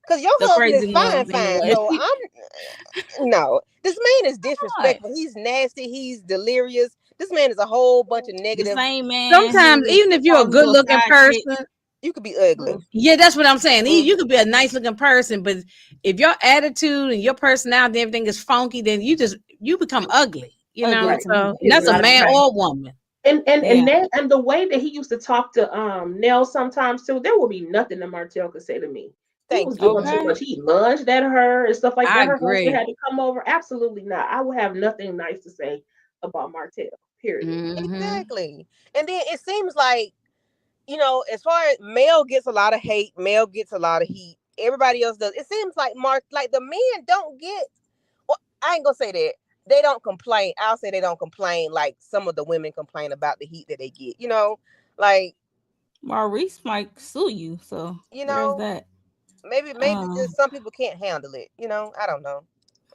Speaker 3: Because your
Speaker 1: The
Speaker 3: husband is
Speaker 1: crazy
Speaker 3: fine,
Speaker 1: ones
Speaker 3: fine.
Speaker 1: anyway.
Speaker 3: So no. This man is
Speaker 1: What?
Speaker 3: disrespectful. He's nasty. He's delirious. This man is a whole bunch of
Speaker 1: The
Speaker 3: negative.
Speaker 1: same man
Speaker 4: sometimes,
Speaker 1: who
Speaker 4: even if you're a
Speaker 1: calls you
Speaker 4: good
Speaker 1: a
Speaker 4: looking
Speaker 1: sidekick.
Speaker 4: person,
Speaker 3: You could be ugly.
Speaker 4: Yeah, that's what I'm saying.
Speaker 3: Mhm.
Speaker 4: You could be a nice looking person, but if your attitude and your personality, everything is funky, then you become ugly. You know,
Speaker 1: Ugly
Speaker 2: Right.
Speaker 1: to
Speaker 4: so
Speaker 1: me.
Speaker 2: It's
Speaker 4: that's a
Speaker 2: not
Speaker 4: man
Speaker 2: attractive.
Speaker 4: or woman.
Speaker 2: And
Speaker 1: Yeah.
Speaker 2: and the way that he used to talk to Nell sometimes too, there would be nothing that Martell could say to me. He was
Speaker 3: Thank you.
Speaker 2: doing too
Speaker 1: Okay.
Speaker 2: much. He lunged at her and stuff like
Speaker 4: I
Speaker 2: that. Her husband
Speaker 4: agree.
Speaker 2: had to come over. Absolutely not. I would have nothing nice to say about Martell. Period.
Speaker 4: Hmm.
Speaker 3: Exactly. And then it seems like, as far as Mel gets a lot of hate, Mel gets a lot of heat. Everybody else does. It seems like like the men don't get. Well, I ain't gonna say that they don't complain. I'll say they don't complain like some of the women complain about the heat that they get. Like
Speaker 1: Maurice might sue you, so
Speaker 3: you
Speaker 1: there's
Speaker 3: know,
Speaker 1: that.
Speaker 3: maybe
Speaker 1: Um.
Speaker 3: just some people can't handle it. I don't know.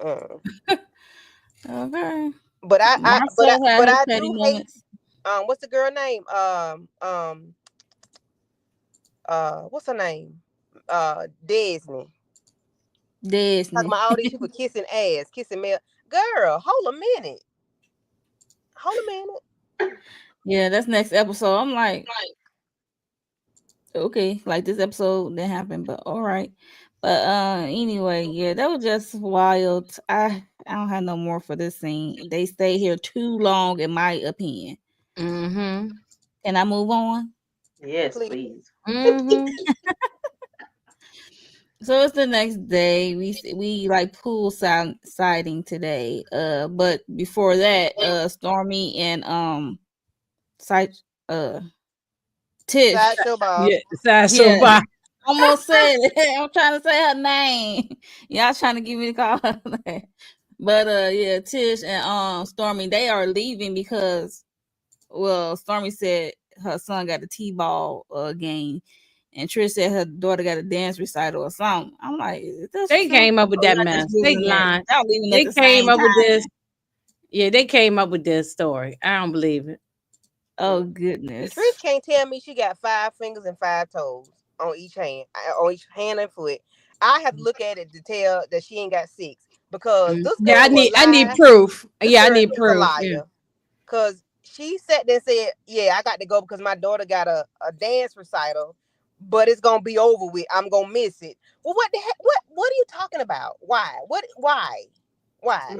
Speaker 3: Mm.
Speaker 1: Okay.
Speaker 3: But
Speaker 1: Marcel had his
Speaker 3: I
Speaker 1: petty
Speaker 3: do hate.
Speaker 1: moments.
Speaker 3: What's the girl name? What's her name? Disney. Talking
Speaker 1: Disney.
Speaker 3: about all these people kissing ass, kissing male. Girl, hold a minute. Hold a minute.
Speaker 1: Yeah, that's next episode. I'm like, okay, like this episode didn't happen, but all right. But anyway, yeah, that was just wild. I don't have no more for this scene. They stay here too long, in my opinion.
Speaker 4: Hmm.
Speaker 1: Can I move on?
Speaker 2: Yes,
Speaker 3: Please.
Speaker 2: please.
Speaker 4: Hmm.
Speaker 1: So it's the next day. We like siding today. But before that, Stormy and side Tish.
Speaker 3: Sideshow Bob.
Speaker 4: Yeah, that's so
Speaker 1: Yeah,
Speaker 4: bad.
Speaker 1: almost said it. I'm trying to say her name. Y'all trying to give me the call her name. But yeah, Tish and Stormy, they are leaving because Stormy said her son got a T-ball game, and Trish said her daughter got a dance recital or something. I'm like, is this
Speaker 4: They
Speaker 1: true?
Speaker 4: came up with
Speaker 1: Or
Speaker 4: that
Speaker 1: y'all just
Speaker 4: mess. They
Speaker 1: giving it?
Speaker 4: lying.
Speaker 1: Y'all leaving at
Speaker 4: They
Speaker 1: the
Speaker 4: came
Speaker 1: same
Speaker 4: up with
Speaker 1: time?
Speaker 4: this. Yeah, they came up with this story. I don't believe it.
Speaker 1: Oh
Speaker 3: Trish
Speaker 1: goodness.
Speaker 3: can't tell me she got 5 fingers and 5 toes on each hand and foot. I have to look at it to tell that she ain't got 6 because this
Speaker 4: Yeah,
Speaker 3: girl will
Speaker 4: I need
Speaker 3: lie.
Speaker 4: proof.
Speaker 3: This
Speaker 4: Yeah, I
Speaker 3: girl
Speaker 4: need
Speaker 3: is a
Speaker 4: proof. Yeah.
Speaker 3: liar. Cause she sat there and said, "Yeah, I got to go because my daughter got a dance recital, but it's gonna be over with. I'm gonna miss it." Well, what the heck? What are you talking about? Why? What? Why? Why?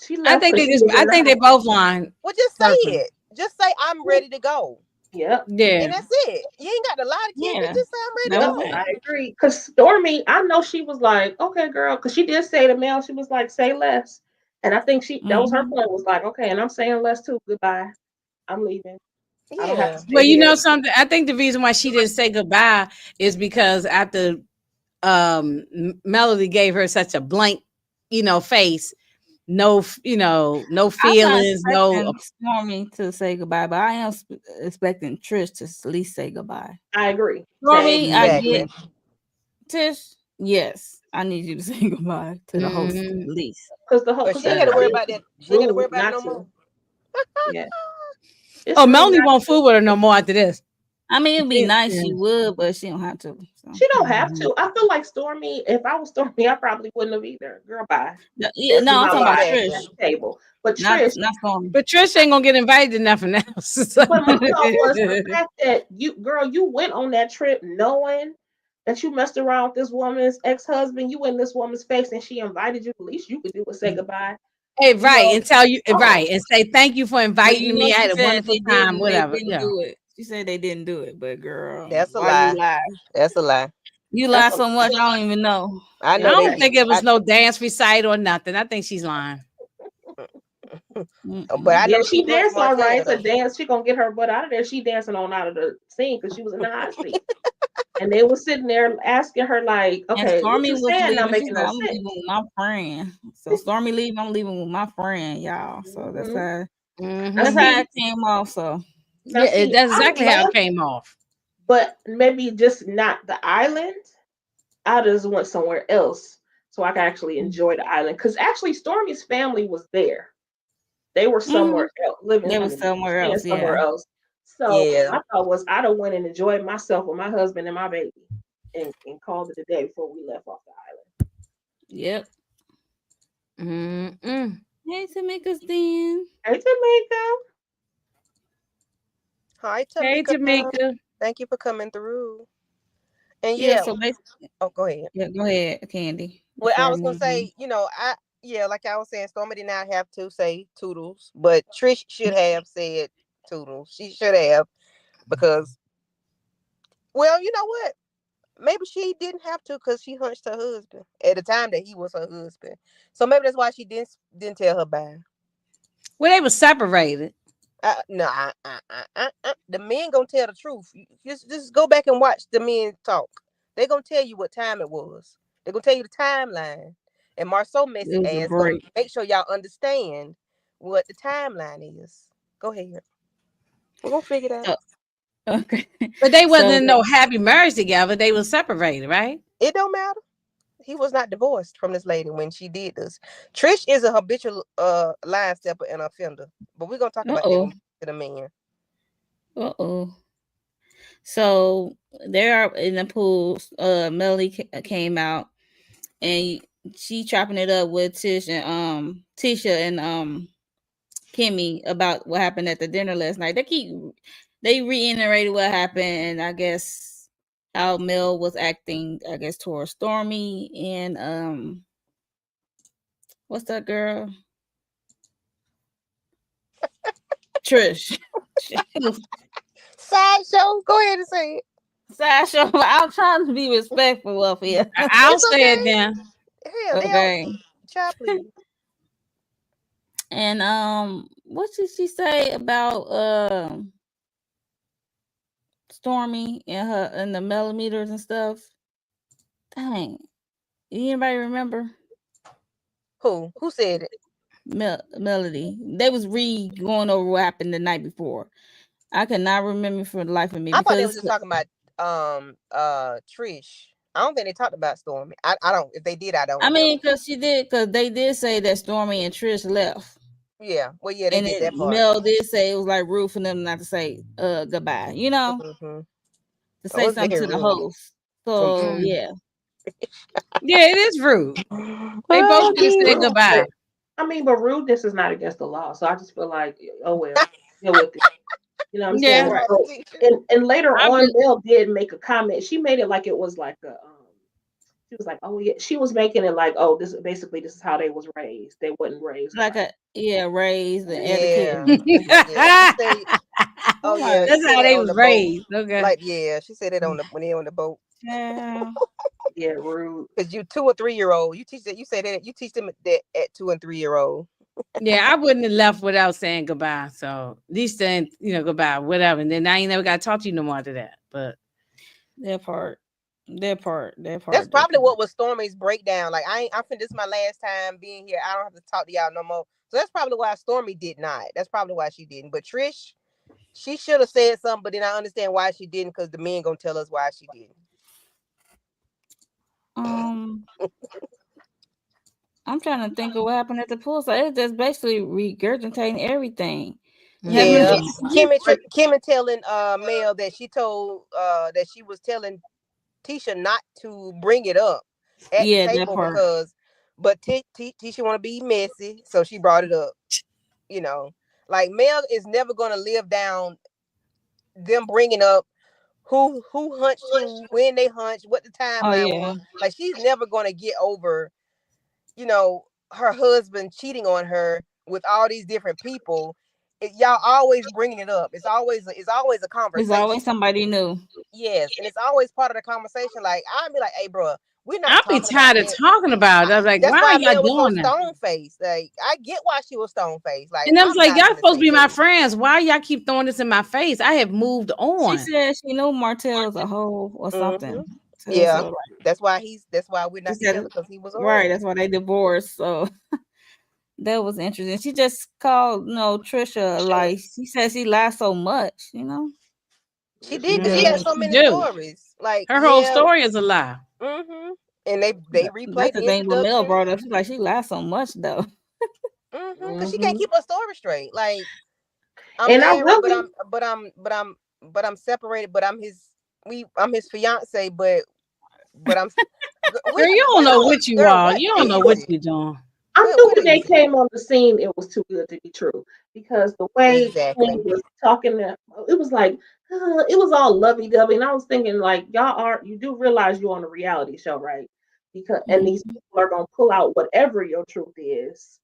Speaker 2: She left because she was
Speaker 4: I
Speaker 2: in the
Speaker 4: think they
Speaker 2: house.
Speaker 4: both lying.
Speaker 3: Well, just say
Speaker 4: Personally.
Speaker 3: it. Just say I'm ready to go,
Speaker 2: Yep.
Speaker 4: Yeah.
Speaker 3: and that's it. You ain't got to lie to kids.
Speaker 1: Yeah,
Speaker 3: Just say I'm ready
Speaker 1: that
Speaker 3: to
Speaker 1: was
Speaker 2: Yep,
Speaker 3: go.
Speaker 1: it.
Speaker 2: I agree. Cause Stormy, I know she was like, okay, girl, because she did say to Mel, she was like, say less. And I think that was her
Speaker 1: Mm-hmm.
Speaker 2: point, was like, okay, and I'm saying less too. Goodbye. I'm leaving. I don't have to
Speaker 3: Yeah.
Speaker 4: Well,
Speaker 2: stay
Speaker 4: you know
Speaker 2: here.
Speaker 4: something. I think the reason why she didn't say goodbye is because after Melody gave her such a blank, face, no, no
Speaker 1: I'm not
Speaker 4: feelings, no.
Speaker 1: expecting Stormy to say goodbye, but I am expecting Trish to at least say goodbye.
Speaker 2: I agree. Same.
Speaker 1: Stormy, I get
Speaker 3: Exactly.
Speaker 1: Tish. Yes, I need you to say goodbye to the host
Speaker 4: Mhm.
Speaker 1: at least.
Speaker 2: Because the whole,
Speaker 3: But
Speaker 2: because
Speaker 3: she ain't
Speaker 2: it's
Speaker 3: got to
Speaker 1: Uh,
Speaker 3: worry
Speaker 2: really
Speaker 3: about that. She ain't got to worry
Speaker 2: rude
Speaker 3: about it
Speaker 2: not
Speaker 3: no
Speaker 2: to.
Speaker 3: more.
Speaker 2: Yeah. It's
Speaker 4: Oh,
Speaker 2: rude
Speaker 4: Melanie
Speaker 2: not
Speaker 4: won't
Speaker 2: to.
Speaker 4: fool with her no more after this.
Speaker 1: I mean, it'd be nice
Speaker 4: Yeah.
Speaker 1: she would, but she don't have to. So,
Speaker 2: She don't have
Speaker 1: mhm.
Speaker 2: to. I feel like Stormy, if I was Stormy, I probably wouldn't have either. Girl, bye.
Speaker 1: Yeah,
Speaker 2: This is
Speaker 1: no, I'm
Speaker 2: my
Speaker 1: talking about
Speaker 2: life
Speaker 1: Trish,
Speaker 2: at
Speaker 3: Exactly.
Speaker 2: the table. But
Speaker 1: not
Speaker 2: Trish,
Speaker 1: not Stormy.
Speaker 4: But Trish ain't gonna get invited to nothing else. So-
Speaker 2: but my thought was the fact that you went on that trip knowing that you messed around with this woman's ex-husband. You in this woman's face and she invited you. The least you could do was say goodbye.
Speaker 4: Hey,
Speaker 2: You
Speaker 4: right,
Speaker 2: know,
Speaker 4: and tell you
Speaker 2: oh,
Speaker 4: right, and say thank you for
Speaker 1: But
Speaker 4: inviting me. I
Speaker 1: she
Speaker 4: had a
Speaker 1: said
Speaker 4: wonderful time.
Speaker 1: they
Speaker 4: Whatever.
Speaker 1: didn't
Speaker 4: Yeah.
Speaker 1: do it. She said they didn't do it, but girl,
Speaker 3: That's a
Speaker 1: why you
Speaker 3: lie.
Speaker 1: lie?
Speaker 3: That's a lie.
Speaker 1: You lie
Speaker 2: that's a
Speaker 1: so much, I don't even know.
Speaker 3: I
Speaker 4: I
Speaker 3: know they
Speaker 4: don't
Speaker 2: exactly.
Speaker 3: did.
Speaker 4: think it was no dance recital or nothing. I think she's lying.
Speaker 3: But I
Speaker 1: Mm-mm.
Speaker 3: know
Speaker 2: Yeah,
Speaker 3: she
Speaker 2: she
Speaker 3: fucks
Speaker 2: danced all right.
Speaker 3: Martell
Speaker 2: It's a
Speaker 3: though.
Speaker 2: dance. She gonna get her butt out of there. She dancing on out of the scene because she was in the hot seat. And they were sitting there asking her like,
Speaker 1: And
Speaker 2: okay, what
Speaker 1: Stormy
Speaker 2: you
Speaker 1: was
Speaker 2: saying not
Speaker 1: leaving. She
Speaker 2: making
Speaker 1: said,
Speaker 2: no
Speaker 1: "I'm
Speaker 2: sense.
Speaker 1: leaving with my friend." So Stormy leave. I'm leaving with my friend, y'all. So
Speaker 2: Hmm. Now
Speaker 1: that's
Speaker 4: Hmm.
Speaker 1: how
Speaker 2: see,
Speaker 1: it came off. So
Speaker 2: now
Speaker 4: Yeah,
Speaker 2: see,
Speaker 4: that's
Speaker 2: I would
Speaker 4: exactly how it
Speaker 2: love,
Speaker 4: came off.
Speaker 2: but maybe just not the island. I just went somewhere else so I could actually enjoy the island. Because actually, Stormy's family was there. They were
Speaker 1: hmm
Speaker 2: somewhere else, living,
Speaker 1: they
Speaker 2: I
Speaker 1: was
Speaker 2: mean,
Speaker 1: somewhere
Speaker 2: staying
Speaker 1: else.
Speaker 2: somewhere
Speaker 1: Yeah.
Speaker 2: else. So
Speaker 3: Yeah.
Speaker 2: my thought was I'd have went and enjoyed myself with my husband and my baby, and called it a day before we left off the island.
Speaker 1: Yep.
Speaker 4: Mm-mm.
Speaker 1: Hey, Tamika's then.
Speaker 2: Hey, Tamika.
Speaker 3: Hi,
Speaker 4: Hey,
Speaker 3: Tamika.
Speaker 4: Tamika.
Speaker 3: Thank you for coming through. And
Speaker 1: Yeah,
Speaker 3: yeah,
Speaker 1: so basically,
Speaker 3: oh, go ahead.
Speaker 1: yeah, go ahead, Candy.
Speaker 3: Well, I
Speaker 1: Before I
Speaker 3: was gonna
Speaker 1: move on.
Speaker 3: say, like I was saying, Stormy did not have to say toodles, but Trish should have said toodles. She should have because, well, you know what? Maybe she didn't have to because she hunched her husband at the time that he was her husband. So maybe that's why she didn't tell her bye.
Speaker 4: Well, they were separated.
Speaker 3: No, the men gonna tell the truth. Just go back and watch the men talk. They gonna tell you what time it was. They gonna tell you the timeline. And Marceau messy
Speaker 1: It was a
Speaker 3: ass gonna
Speaker 1: break.
Speaker 3: make sure y'all understand what the timeline is. Go ahead. We're gonna figure it out.
Speaker 1: Oh, okay.
Speaker 4: But they
Speaker 1: So
Speaker 4: wasn't no happy marriage together. They were separated, right?
Speaker 3: It don't matter. He was not divorced from this lady when she did this. Trish is a habitual line stepper and offender. But we're gonna talk about that when we get to the man.
Speaker 1: uh-oh. So they are in the pool. Melody came out and she chopping it up with Tisha and Kimmy about what happened at the dinner last night. They reiterated what happened, and I guess how Mel was acting, I guess, towards Stormy and what's that girl? Trish.
Speaker 3: Sideshow. Go ahead and say it.
Speaker 1: Sasha, I'm trying to be respectful up here.
Speaker 4: I'll
Speaker 3: It's
Speaker 4: say it
Speaker 3: okay.
Speaker 4: then.
Speaker 3: Hell, they all
Speaker 1: Okay.
Speaker 3: child please.
Speaker 1: And what did she say about Stormy and her and the millimeters and stuff? Dang. Anybody remember?
Speaker 3: Who said it?
Speaker 1: Melody. They was going over what happened the night before. I cannot remember for the life of me
Speaker 3: I thought they was
Speaker 1: because
Speaker 3: just talking about Trish. I don't think they talked about Stormy. I don't. If they did, I don't
Speaker 1: I mean,
Speaker 3: remember.
Speaker 1: because they did say that Stormy and Trish left.
Speaker 3: Yeah. Well, yeah, they
Speaker 1: And
Speaker 3: did
Speaker 1: then
Speaker 3: that part.
Speaker 1: Mel did say it was like rude for them not to say goodbye,
Speaker 3: Mm-hmm.
Speaker 1: to
Speaker 3: Oh,
Speaker 1: say
Speaker 3: it's
Speaker 1: something
Speaker 3: very
Speaker 1: to the
Speaker 3: rude.
Speaker 1: host. So yeah.
Speaker 4: Yeah, it is rude. They both
Speaker 3: Oh,
Speaker 4: could have said
Speaker 3: dear.
Speaker 4: goodbye.
Speaker 2: I mean, but rudeness is not against the law. So I just feel like, oh well, deal with it. You know what I'm
Speaker 4: Yeah.
Speaker 2: saying?
Speaker 3: Right,
Speaker 2: So,
Speaker 3: teacher.
Speaker 2: and later
Speaker 4: I
Speaker 2: on,
Speaker 4: be,
Speaker 2: Mel did make a comment. She made it like it was like a she was like, oh yeah, she was making it like, oh, this is how they was raised. They wasn't raised
Speaker 1: Like
Speaker 2: right.
Speaker 1: raised and etiquette
Speaker 3: Yeah.
Speaker 1: and stuff like
Speaker 3: Yeah. She said, oh
Speaker 1: I'm
Speaker 3: yeah,
Speaker 1: like,
Speaker 3: she
Speaker 4: that's
Speaker 3: said
Speaker 4: how
Speaker 3: it
Speaker 4: they
Speaker 3: on
Speaker 4: was
Speaker 3: the boat.
Speaker 4: raised. Okay.
Speaker 3: Like, yeah, she said it when they on the boat.
Speaker 1: child.
Speaker 2: Yeah, rude.
Speaker 3: Because you 2 or 3 year old, you teach that. You say that you teach them that at 2 and 3 year old.
Speaker 4: Yeah, I wouldn't have left without saying goodbye. So at least saying, goodbye, whatever. And then I ain't never got to talk to you no more after that. But
Speaker 1: That part. That part. That
Speaker 3: That's
Speaker 1: part. That
Speaker 3: probably
Speaker 1: part.
Speaker 3: what was Stormy's breakdown. Like this is my last time being here. I don't have to talk to y'all no more. So that's probably why Stormy did not. That's probably why she didn't. But Trish, she should have said something, but then I understand why she didn't because the men gonna tell us why she didn't.
Speaker 1: Um, I'm trying to think of what happened at the pool. So it's just basically regurgitating everything. Having
Speaker 3: Yeah,
Speaker 4: Mhm.
Speaker 3: Kim telling Mel that she told that she was telling Tisha not to bring it up at the
Speaker 1: yeah, that
Speaker 3: table
Speaker 1: part.
Speaker 3: but Tisha want to be messy, so she brought it up. Like Mel is never gonna live down them bringing up who hunched who, when they hunched, what the
Speaker 1: Oh
Speaker 3: timeline
Speaker 1: yeah.
Speaker 3: was. Like she's never gonna get over, her husband cheating on her with all these different people. Y'all always bringing it up. It's always a
Speaker 1: There's always
Speaker 3: conversation.
Speaker 1: somebody new.
Speaker 3: Yes, and it's always part of the conversation. Like I'd be like, "Hey, bro, we're not
Speaker 4: I'll be
Speaker 3: talking about
Speaker 4: tired of
Speaker 3: that."
Speaker 4: talking about it. I was like,
Speaker 3: That's
Speaker 4: why are
Speaker 3: why
Speaker 4: y'all
Speaker 3: Mel was so
Speaker 4: doing that?
Speaker 3: stone faced. Like I get why she was stone faced. Like
Speaker 4: And I was
Speaker 3: I'm
Speaker 4: like,
Speaker 3: not
Speaker 4: y'all
Speaker 3: gonna
Speaker 4: supposed to
Speaker 3: say
Speaker 4: be my
Speaker 3: that.
Speaker 4: friends. Why y'all keep throwing this in my face? I have moved
Speaker 1: She
Speaker 4: on.
Speaker 1: said she knew Martell was a hoe or something.
Speaker 3: Yeah,
Speaker 1: So like,
Speaker 3: that's why we're
Speaker 1: she
Speaker 3: not
Speaker 1: said,
Speaker 3: together because he was a
Speaker 1: right,
Speaker 3: hoe.
Speaker 1: that's why they divorced. So that was interesting. She just called, Trisha like she said she lied so much.
Speaker 3: She
Speaker 2: Yes, she
Speaker 3: did because
Speaker 2: does.
Speaker 3: she
Speaker 4: Yeah,
Speaker 3: had so
Speaker 4: she
Speaker 3: many
Speaker 4: do.
Speaker 3: stories. Like
Speaker 4: Her whole
Speaker 3: yeah,
Speaker 4: story is a lie.
Speaker 3: and they
Speaker 1: That's
Speaker 3: replayed
Speaker 1: the
Speaker 3: the
Speaker 1: thing what Mel
Speaker 3: introduction.
Speaker 1: brought up. She's like she lied so much though.
Speaker 3: Because she can't
Speaker 2: Hmm.
Speaker 3: keep her story straight. Like I'm
Speaker 2: And I
Speaker 3: married, but
Speaker 2: really,
Speaker 3: I'm separated, but I'm his fiance, but I'm
Speaker 4: Girl,
Speaker 3: which
Speaker 4: you don't
Speaker 3: what
Speaker 4: know
Speaker 3: what
Speaker 4: what you
Speaker 3: girl,
Speaker 4: are.
Speaker 3: what
Speaker 4: You don't know
Speaker 3: is
Speaker 4: what
Speaker 3: it?
Speaker 4: you're doing.
Speaker 2: I
Speaker 3: What
Speaker 2: knew
Speaker 3: what
Speaker 2: when
Speaker 3: are you
Speaker 2: they
Speaker 3: saying?
Speaker 2: came on the scene, it was too good to be true because the way
Speaker 3: Exactly.
Speaker 2: Khandi was talking, it was like it was all lovey dovey, and I was thinking like you do realize you're on a reality show, right? Because and these
Speaker 1: Mhm.
Speaker 2: people are gonna pull out whatever your truth is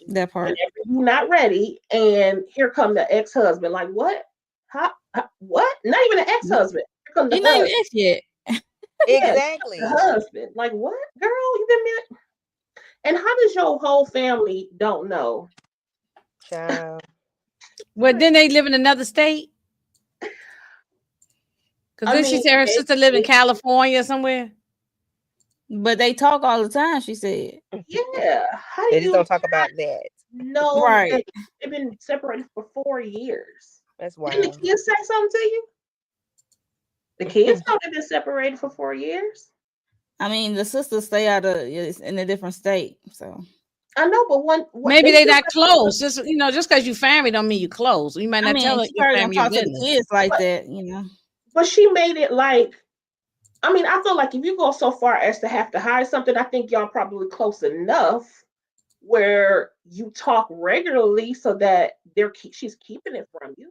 Speaker 1: That part.
Speaker 2: whenever you're not ready, and here come the ex husband. Like what? What? Not even the ex husband. Here come the
Speaker 1: You're not even
Speaker 2: husband.
Speaker 1: X yet.
Speaker 2: Yeah, the
Speaker 3: Exactly.
Speaker 2: husband. Like what, girl? You been married? And how does your whole family don't know?
Speaker 3: Child.
Speaker 4: Well, then they live in another state. Because
Speaker 2: I
Speaker 4: then she
Speaker 2: mean,
Speaker 4: said her sister lived in California somewhere.
Speaker 1: But they talk all the time, she said.
Speaker 2: yeah. How do
Speaker 3: They just
Speaker 2: you
Speaker 3: don't talk about that.
Speaker 2: know that
Speaker 1: Right.
Speaker 2: they've been separated for 4 years?
Speaker 3: That's
Speaker 2: Didn't the
Speaker 3: wild.
Speaker 2: kids say something to you? The kids know they've been separated for 4 years.
Speaker 1: I mean, the sisters stay out of is in a different state. So
Speaker 2: I know, but what
Speaker 4: Maybe
Speaker 2: they
Speaker 4: they
Speaker 2: still
Speaker 4: not close. Just just because you family don't mean you close. You might
Speaker 1: I
Speaker 4: not
Speaker 1: mean,
Speaker 4: tell
Speaker 1: she
Speaker 4: your
Speaker 1: probably don't
Speaker 4: family your
Speaker 1: talk to the
Speaker 4: business.
Speaker 1: kids like
Speaker 2: but
Speaker 1: that.
Speaker 2: but she made it like I mean, I feel like if you go so far as to have to hide something, I think y'all probably close enough where you talk regularly so that she's keeping it from you.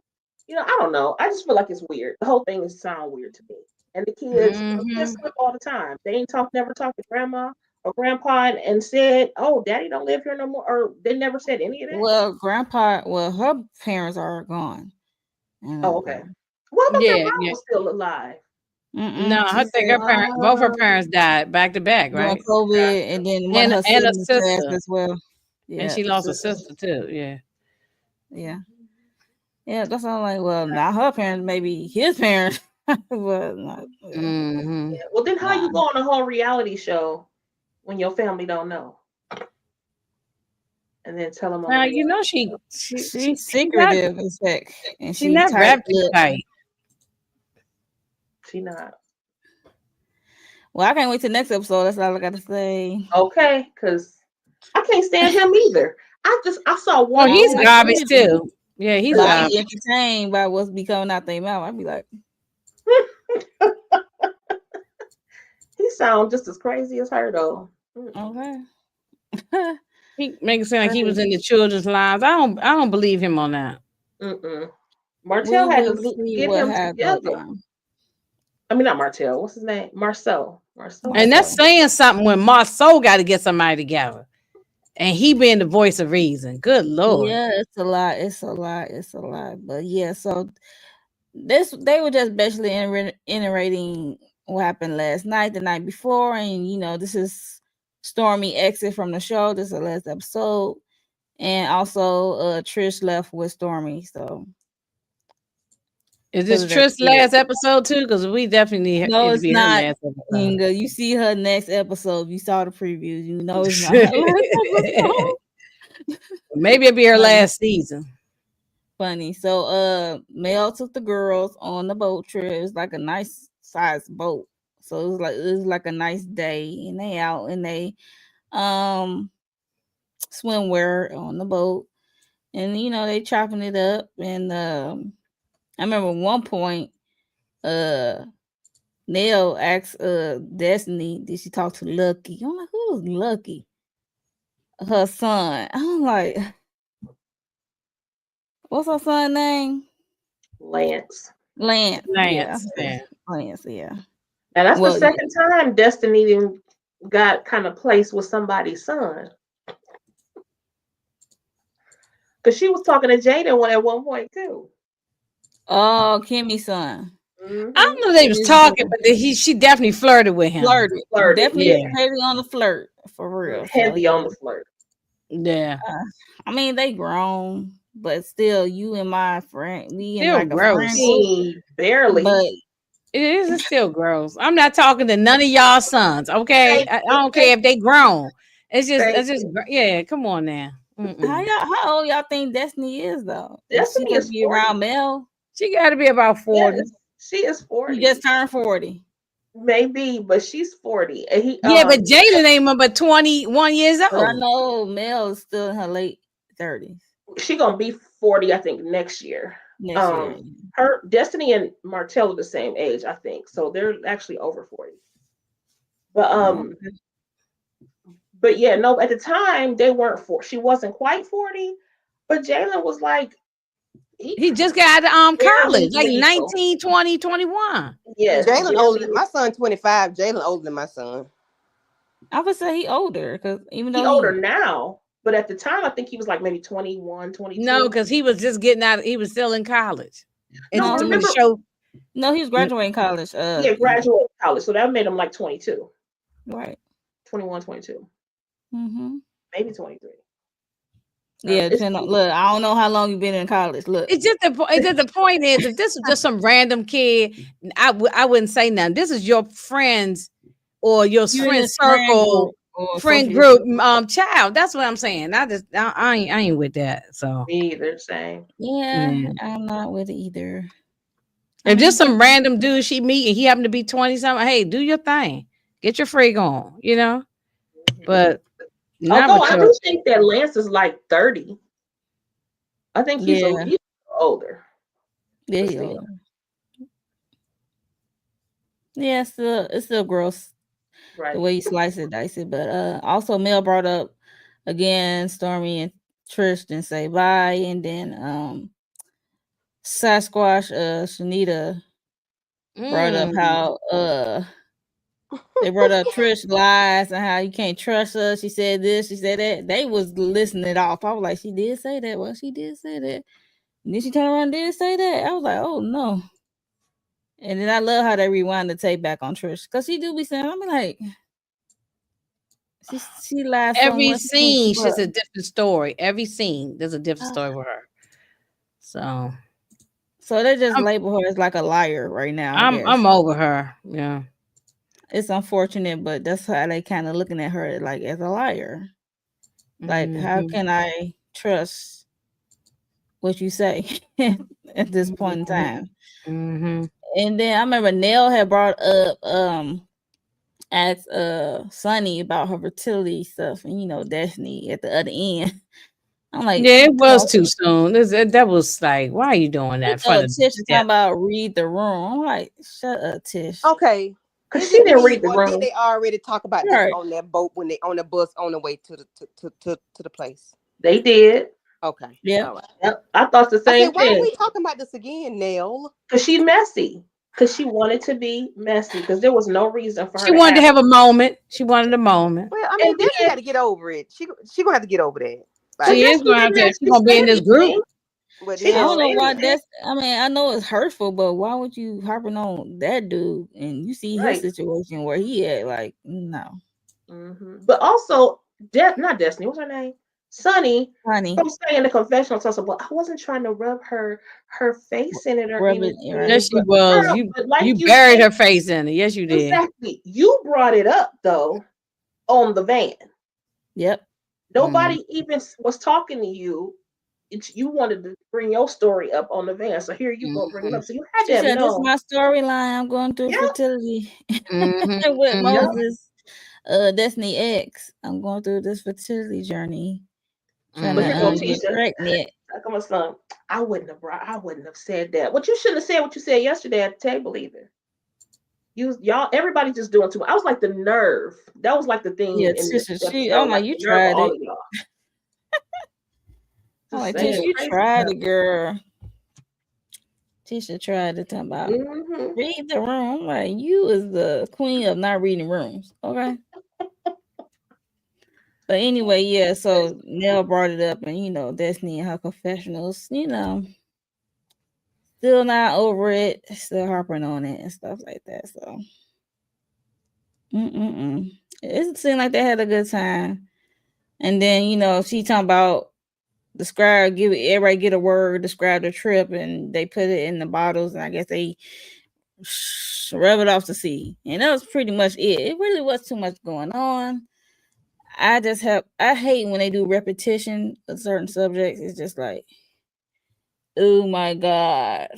Speaker 2: I don't know. I just feel like it's weird. The whole thing is sound weird to me. And the kids
Speaker 4: Hmm.
Speaker 2: slip all the time. They ain't never talked to grandma or grandpa and said, "Oh, daddy don't live here no more," or they never said any of that.
Speaker 1: Her parents are gone.
Speaker 2: Oh,
Speaker 1: And
Speaker 2: okay. What about their
Speaker 4: Yeah,
Speaker 2: mom
Speaker 4: yeah.
Speaker 2: was still alive?
Speaker 4: No,
Speaker 1: she
Speaker 4: I think
Speaker 1: said
Speaker 4: her parent, both her
Speaker 2: Oh,
Speaker 4: parents died back to back,
Speaker 1: during
Speaker 4: right?
Speaker 1: COVID,
Speaker 2: gotcha.
Speaker 1: and then one of her
Speaker 4: And a
Speaker 1: siblings passed
Speaker 4: sister,
Speaker 1: as well.
Speaker 4: and
Speaker 1: Yeah,
Speaker 4: she lost a
Speaker 1: sister.
Speaker 4: sister too. Yeah.
Speaker 1: Yeah, yeah. That's all. Like, well, not her parents, maybe his parents, but not. Yeah.
Speaker 4: Hmm.
Speaker 2: Yeah. Well, then how
Speaker 1: Nah.
Speaker 2: you go on a whole reality show when your family don't know, and then tell them on the
Speaker 4: Now
Speaker 2: reality
Speaker 4: she
Speaker 2: show?
Speaker 1: She's
Speaker 4: she not
Speaker 1: secretive as heck, and
Speaker 4: she
Speaker 1: she
Speaker 4: not
Speaker 1: tight
Speaker 4: wrapped too
Speaker 1: lipped.
Speaker 4: tight.
Speaker 2: She not
Speaker 1: Well, I can't wait till next episode. That's all I gotta say.
Speaker 2: okay, cause I can't stand him either. I saw
Speaker 4: Oh,
Speaker 2: one
Speaker 1: I don't
Speaker 4: he's
Speaker 1: like him
Speaker 2: scene.
Speaker 4: garbage
Speaker 1: either,
Speaker 4: too. Yeah, he's
Speaker 1: but I
Speaker 2: Really?
Speaker 1: be
Speaker 4: garbage.
Speaker 1: entertained by what's be coming out their mouth. I be like,
Speaker 2: He sounds just as crazy as her though. Mm-mm.
Speaker 1: okay.
Speaker 4: He make it sound like he was in
Speaker 1: Crazy.
Speaker 4: the children's lives. I don't believe him on that.
Speaker 2: Mm-mm.
Speaker 1: We
Speaker 2: Martell had to
Speaker 1: will see
Speaker 2: get
Speaker 1: what
Speaker 2: him
Speaker 1: has go
Speaker 2: together.
Speaker 1: down.
Speaker 2: I mean, not Martell. What's his name? Marcel. Marcel had
Speaker 4: And
Speaker 2: to.
Speaker 4: that's
Speaker 1: Marcel.
Speaker 4: saying something when Marceau got to get somebody together. And he being the voice of reason. Good Lord.
Speaker 1: Yeah, it's a lot. It's a lot. It's a lot. But yeah, so they were just basically iterating what happened last night, the night before, and this is Stormy exit from the show. This is the last episode, and also Trish left with Stormy. So
Speaker 4: Is
Speaker 1: because
Speaker 4: this
Speaker 1: of their
Speaker 4: Trish
Speaker 1: kids.
Speaker 4: last episode too? Because we definitely need
Speaker 1: No,
Speaker 4: it to
Speaker 1: it's
Speaker 4: be her
Speaker 1: not.
Speaker 4: last episode.
Speaker 1: Kinga. You see her next episode. You saw the previews. You know it's not her last episode.
Speaker 4: Maybe it'll be her
Speaker 1: Funny.
Speaker 4: last season.
Speaker 1: Funny. So Mel took the girls on the boat trip. It was like a nice sized boat. So it was like a nice day, and they out and they um swimwear on the boat, and they chopping it up. And I remember one point uh Nell asked Destiny, did she talk to Lucky? I'm like, who's Lucky? Her son. I'm like, what's her son name?
Speaker 2: Lance.
Speaker 1: Lance. Yeah.
Speaker 4: Lance. Yeah.
Speaker 1: Lance, yeah.
Speaker 2: And that's the
Speaker 1: Well, yeah.
Speaker 2: second time Destiny didn't got kind of placed with somebody's son. Because she was talking to Jada at one point too.
Speaker 1: Oh, Kimmy's son.
Speaker 4: I
Speaker 2: Mm-hmm.
Speaker 4: don't know if they was
Speaker 1: His
Speaker 4: talking,
Speaker 1: boy.
Speaker 4: but she definitely flirted with him.
Speaker 1: Flirted.
Speaker 2: Flirted,
Speaker 1: Definitely
Speaker 2: yeah.
Speaker 4: Yeah.
Speaker 1: heavy on the flirt for real. So
Speaker 2: Heavy on
Speaker 1: yeah.
Speaker 2: the flirt.
Speaker 4: Yeah.
Speaker 1: I mean, they grown, but still, you and my friend, we in
Speaker 4: Still
Speaker 1: like a friend
Speaker 4: gross.
Speaker 1: group.
Speaker 2: Barely.
Speaker 1: But
Speaker 4: It is it's still gross. I'm not talking to none of y'all sons, okay?
Speaker 2: Thank
Speaker 4: I
Speaker 2: you.
Speaker 4: don't care if they grown.
Speaker 2: Thank
Speaker 4: It's just
Speaker 2: you.
Speaker 4: yeah. Come on now.
Speaker 1: how old y'all think Destiny is though? Is she
Speaker 2: Destiny
Speaker 1: gonna
Speaker 2: is
Speaker 1: be
Speaker 2: 40.
Speaker 1: around Mel?
Speaker 4: She got to be about 40.
Speaker 2: Yes, she is
Speaker 1: He
Speaker 2: 40.
Speaker 1: just turned 40.
Speaker 2: Maybe, but she's 40. And he
Speaker 4: Yeah, but Jalen ain't but 21 years
Speaker 1: But I
Speaker 4: old.
Speaker 1: know Mel is still in her late 30s
Speaker 2: she gonna be 40, I think, next year.
Speaker 1: next year.
Speaker 2: Her Destiny and Martell are the same age, I think. So they're actually over 40. But
Speaker 1: Oh,
Speaker 2: But yeah, no, at the time they weren't she wasn't quite 40, but Jalen was like
Speaker 4: He just got out of
Speaker 2: barely
Speaker 4: college, like
Speaker 2: legal.
Speaker 4: 19, 20, 21.
Speaker 2: Yes,
Speaker 3: Jalen older
Speaker 2: barely.
Speaker 3: than my son, 25. Jalen older than my son.
Speaker 1: I would say he older because even
Speaker 2: He
Speaker 1: though
Speaker 2: older
Speaker 1: he
Speaker 2: now, but at the time I think he was like maybe 21,
Speaker 4: No,
Speaker 2: 22.
Speaker 4: because he was just getting out. He was still in college, and
Speaker 2: No,
Speaker 1: no
Speaker 4: to
Speaker 2: remember,
Speaker 4: show.
Speaker 1: no he was graduating college.
Speaker 2: yeah, graduated college. So that made him like 22,
Speaker 1: Right.
Speaker 2: 21, 22,
Speaker 1: Mm-hmm.
Speaker 2: maybe 23.
Speaker 1: Yeah,
Speaker 2: It's
Speaker 1: depending on look. I don't know how long you've been in college. Look,
Speaker 4: It's just the point is, if this was just some random kid, I wouldn't say nothing. This is your friends or your
Speaker 1: you in
Speaker 4: friend
Speaker 1: this friend
Speaker 4: circle,
Speaker 1: group or
Speaker 4: friend
Speaker 1: associate.
Speaker 4: group, child. That's what I'm saying. I ain't with that. So
Speaker 2: me either, same.
Speaker 1: Yeah,
Speaker 4: yeah.
Speaker 1: I'm not with it either. I
Speaker 4: If just
Speaker 1: mean,
Speaker 4: some random dude she meet and he happened to be 20 something, hey, do your thing. Get your freak on,
Speaker 2: Mhm.
Speaker 4: But not
Speaker 2: Although
Speaker 4: with
Speaker 2: I
Speaker 4: your
Speaker 2: do think that Lance is like 30. I think he's a
Speaker 1: yeah,
Speaker 2: little older,
Speaker 1: yeah,
Speaker 2: but
Speaker 1: he
Speaker 2: still.
Speaker 1: older. Yeah, it's still gross the
Speaker 2: Right.
Speaker 1: way you slice it, dice it. But also Mel brought up again Stormy and Tristan say bye, and then Sasquatch Shanita brought up
Speaker 4: mm,
Speaker 1: how they brought up Trish lies and how you can't trust her. She said this, she said that. They was listening it off. I was like, she did say that. Well, she did say that. And then she turned around and did say that. I was like, oh no. And then I love how they rewind the tape back on Trish. Because she do be saying, I'm like, she lies so
Speaker 4: every
Speaker 1: much. She can't
Speaker 4: scene,
Speaker 1: keep
Speaker 4: she's
Speaker 1: up.
Speaker 4: a different story. Every scene, there's a different
Speaker 1: Ah.
Speaker 4: story with her. So
Speaker 1: So they just
Speaker 4: I'm
Speaker 1: label her as like a liar right now, I
Speaker 4: I'm
Speaker 1: guess.
Speaker 4: over her. Yeah.
Speaker 1: It's unfortunate, but that's how they kind of looking at her like as a liar. Like, how
Speaker 4: Mhm.
Speaker 1: can I trust what you say at this point in time?
Speaker 4: Mhm.
Speaker 1: And then I remember Nell had brought up asked Sunny about her fertility stuff and Destiny at the other end. I'm like,
Speaker 4: Yeah, it was too soon. That was like, why are you doing that in front of
Speaker 1: Tish is
Speaker 4: yeah.
Speaker 1: talking about read the room. I'm like, shut up, Tish.
Speaker 3: Okay.
Speaker 2: Because
Speaker 3: Is
Speaker 2: she
Speaker 3: it
Speaker 2: didn't
Speaker 3: me
Speaker 2: read the
Speaker 3: or did
Speaker 2: room.
Speaker 3: they already talk about this
Speaker 1: Right.
Speaker 3: on that boat when they on the bus on the way to the place?
Speaker 2: They did.
Speaker 3: Okay.
Speaker 1: Yeah.
Speaker 3: All right.
Speaker 2: Yep. I thought the
Speaker 3: I said,
Speaker 2: same
Speaker 3: why are
Speaker 2: thing.
Speaker 3: we talking about this again, Nell?
Speaker 2: Because she messy. Because she wanted to be messy. Because there was no reason for her
Speaker 4: She
Speaker 2: to
Speaker 4: wanted to
Speaker 2: have.
Speaker 4: have a moment. She wanted a moment.
Speaker 3: Well, I
Speaker 2: And
Speaker 3: mean, Destiny
Speaker 2: then,
Speaker 3: got to get over it. She gonna have to get over that.
Speaker 2: but
Speaker 3: Like,
Speaker 4: She is
Speaker 2: Destiny
Speaker 4: gonna have
Speaker 2: didn't
Speaker 4: to. She's
Speaker 2: actually
Speaker 4: gonna be
Speaker 2: say
Speaker 4: in this group.
Speaker 2: anything.
Speaker 3: but
Speaker 2: She
Speaker 1: I
Speaker 2: didn't
Speaker 1: don't
Speaker 3: Nell,
Speaker 1: know
Speaker 2: say
Speaker 1: why
Speaker 2: anything.
Speaker 1: that's. I mean, I know it's hurtful, but why would you harping on that dude and you see his
Speaker 2: Right.
Speaker 1: situation where he at? Like, no,
Speaker 2: But also, not Destiny. What's her name? Sunny.
Speaker 1: honey,
Speaker 2: From saying the confessional to us, well, I wasn't trying to rub her face in it or
Speaker 1: rub it right.
Speaker 4: Yes,
Speaker 2: anything.
Speaker 4: she
Speaker 2: But
Speaker 4: was.
Speaker 2: girl,
Speaker 4: You
Speaker 2: but like
Speaker 4: you
Speaker 2: you
Speaker 4: buried
Speaker 2: said,
Speaker 4: her face in it. Yes, you did.
Speaker 2: exactly. You brought it up though on the van.
Speaker 1: Yep.
Speaker 4: Mm.
Speaker 2: Nobody even was talking to you. You wanted to bring your story up on the van, so here you go bring it
Speaker 4: Mhm.
Speaker 2: up. So you had
Speaker 1: She
Speaker 2: to have
Speaker 1: said, "This is
Speaker 2: known.
Speaker 1: my storyline. I'm going through
Speaker 2: Yeah,
Speaker 1: fertility
Speaker 4: Mhm.
Speaker 1: with
Speaker 2: yeah.
Speaker 4: Mhm.
Speaker 1: Moses, Destiny X. I'm going through this fertility journey, trying
Speaker 2: But
Speaker 1: to
Speaker 2: here go
Speaker 4: Mhm.
Speaker 1: get
Speaker 2: Tisha.
Speaker 1: pregnant."
Speaker 2: Like I'm a son. I wouldn't have said that. What you shouldn't have said what you said yesterday at the table either. Y'all, everybody just doing too much. I was like the nerve. That was like the
Speaker 1: Yeah,
Speaker 2: theme in this
Speaker 1: Tisha. I'm
Speaker 2: episode.
Speaker 1: like,
Speaker 2: Like
Speaker 1: you
Speaker 2: the nerve of
Speaker 1: tried
Speaker 2: all
Speaker 1: it.
Speaker 2: of y'all.
Speaker 1: I'm
Speaker 2: Just
Speaker 1: like, Tisha,
Speaker 2: saying
Speaker 4: Mhm.
Speaker 1: you
Speaker 2: crazy
Speaker 1: tried
Speaker 2: stuff.
Speaker 1: it, girl. Tisha tried to talk about
Speaker 2: Hmm.
Speaker 1: read the room. I'm like, you is the queen of not reading rooms. Okay. But anyway, yeah, so Nell brought it up, and Destiny and her confessionals, still not over it, still harping on it and stuff like that. So, it seemed like they had a good time. And then she talking about describe, give it, everybody get a word, describe the trip, and they put it in the bottles, and I guess they rub it off to sea, and that was pretty much it. It really was too much going on. I hate when they do repetition of certain subjects. It's just like, oh my god,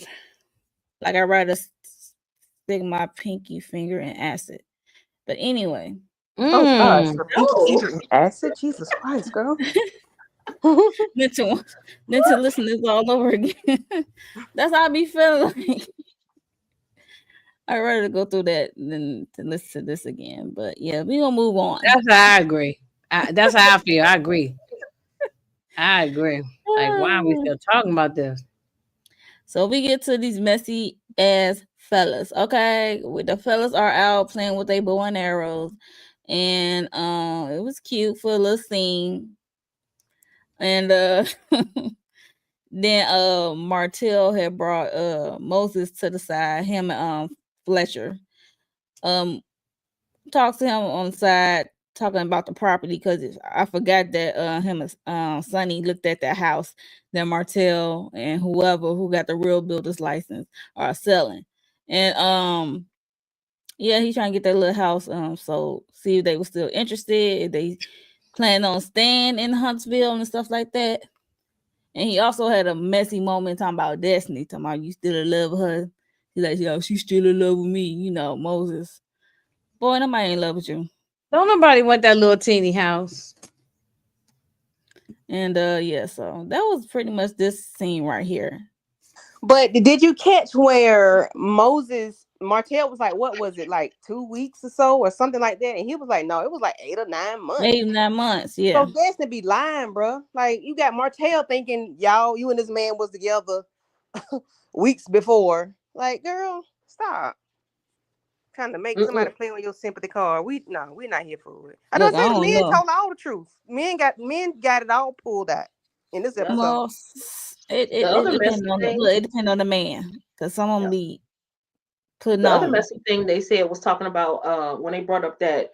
Speaker 1: like I rather stick my pinky finger in acid. But anyway,
Speaker 3: oh gosh,
Speaker 4: Mm.
Speaker 3: her pinky
Speaker 2: No.
Speaker 3: finger in acid. Jesus Christ, girl.
Speaker 1: mental mental listeners all over again. That's how I be feeling like. I'd rather go through that than to listen to this again. But yeah, we gonna move on.
Speaker 4: That's how I agree. That's how I feel. I agree. I agree. Like, why are we still talking about this?
Speaker 1: So we get to these messy ass fellas. Okay, with the fellas are out playing with their bow and arrows, and it was cute for a little scene. And then Martell had brought Moses to the side. Him and Fletcher talks to him on the side, talking about the property, because I forgot that him and Sonny looked at that house that Martell and whoever who got the real builder's license are selling. And yeah, he's trying to get that little house so see if they were still interested, if they plan on staying in Huntsville and stuff like that. And he also had a messy moment talking about Destiny, talking about you still in love with her. He's like, yo, she's still in love with me, Moses. Boy, nobody in love with you.
Speaker 4: Don't nobody want that little teeny house.
Speaker 1: And yeah, so that was pretty much this scene right here.
Speaker 3: But did you catch where Martell was like, what was it, like 2 weeks or so or something like that? And he was like, no, it was like 8 or 9 months.
Speaker 1: 8 or 9 months, yeah.
Speaker 3: So Destiny be lying, bro. Like, you got Martell thinking you and this man was together weeks before. Like, girl, stop. Trying to make somebody play on your sympathy card. We're not here for it. I don't say the men told all the truth. Men got it all pulled out in this episode.
Speaker 1: Well, it depends on the man, because some of them be putting
Speaker 2: the
Speaker 1: on.
Speaker 2: other messy thing they said was talking about when they brought up that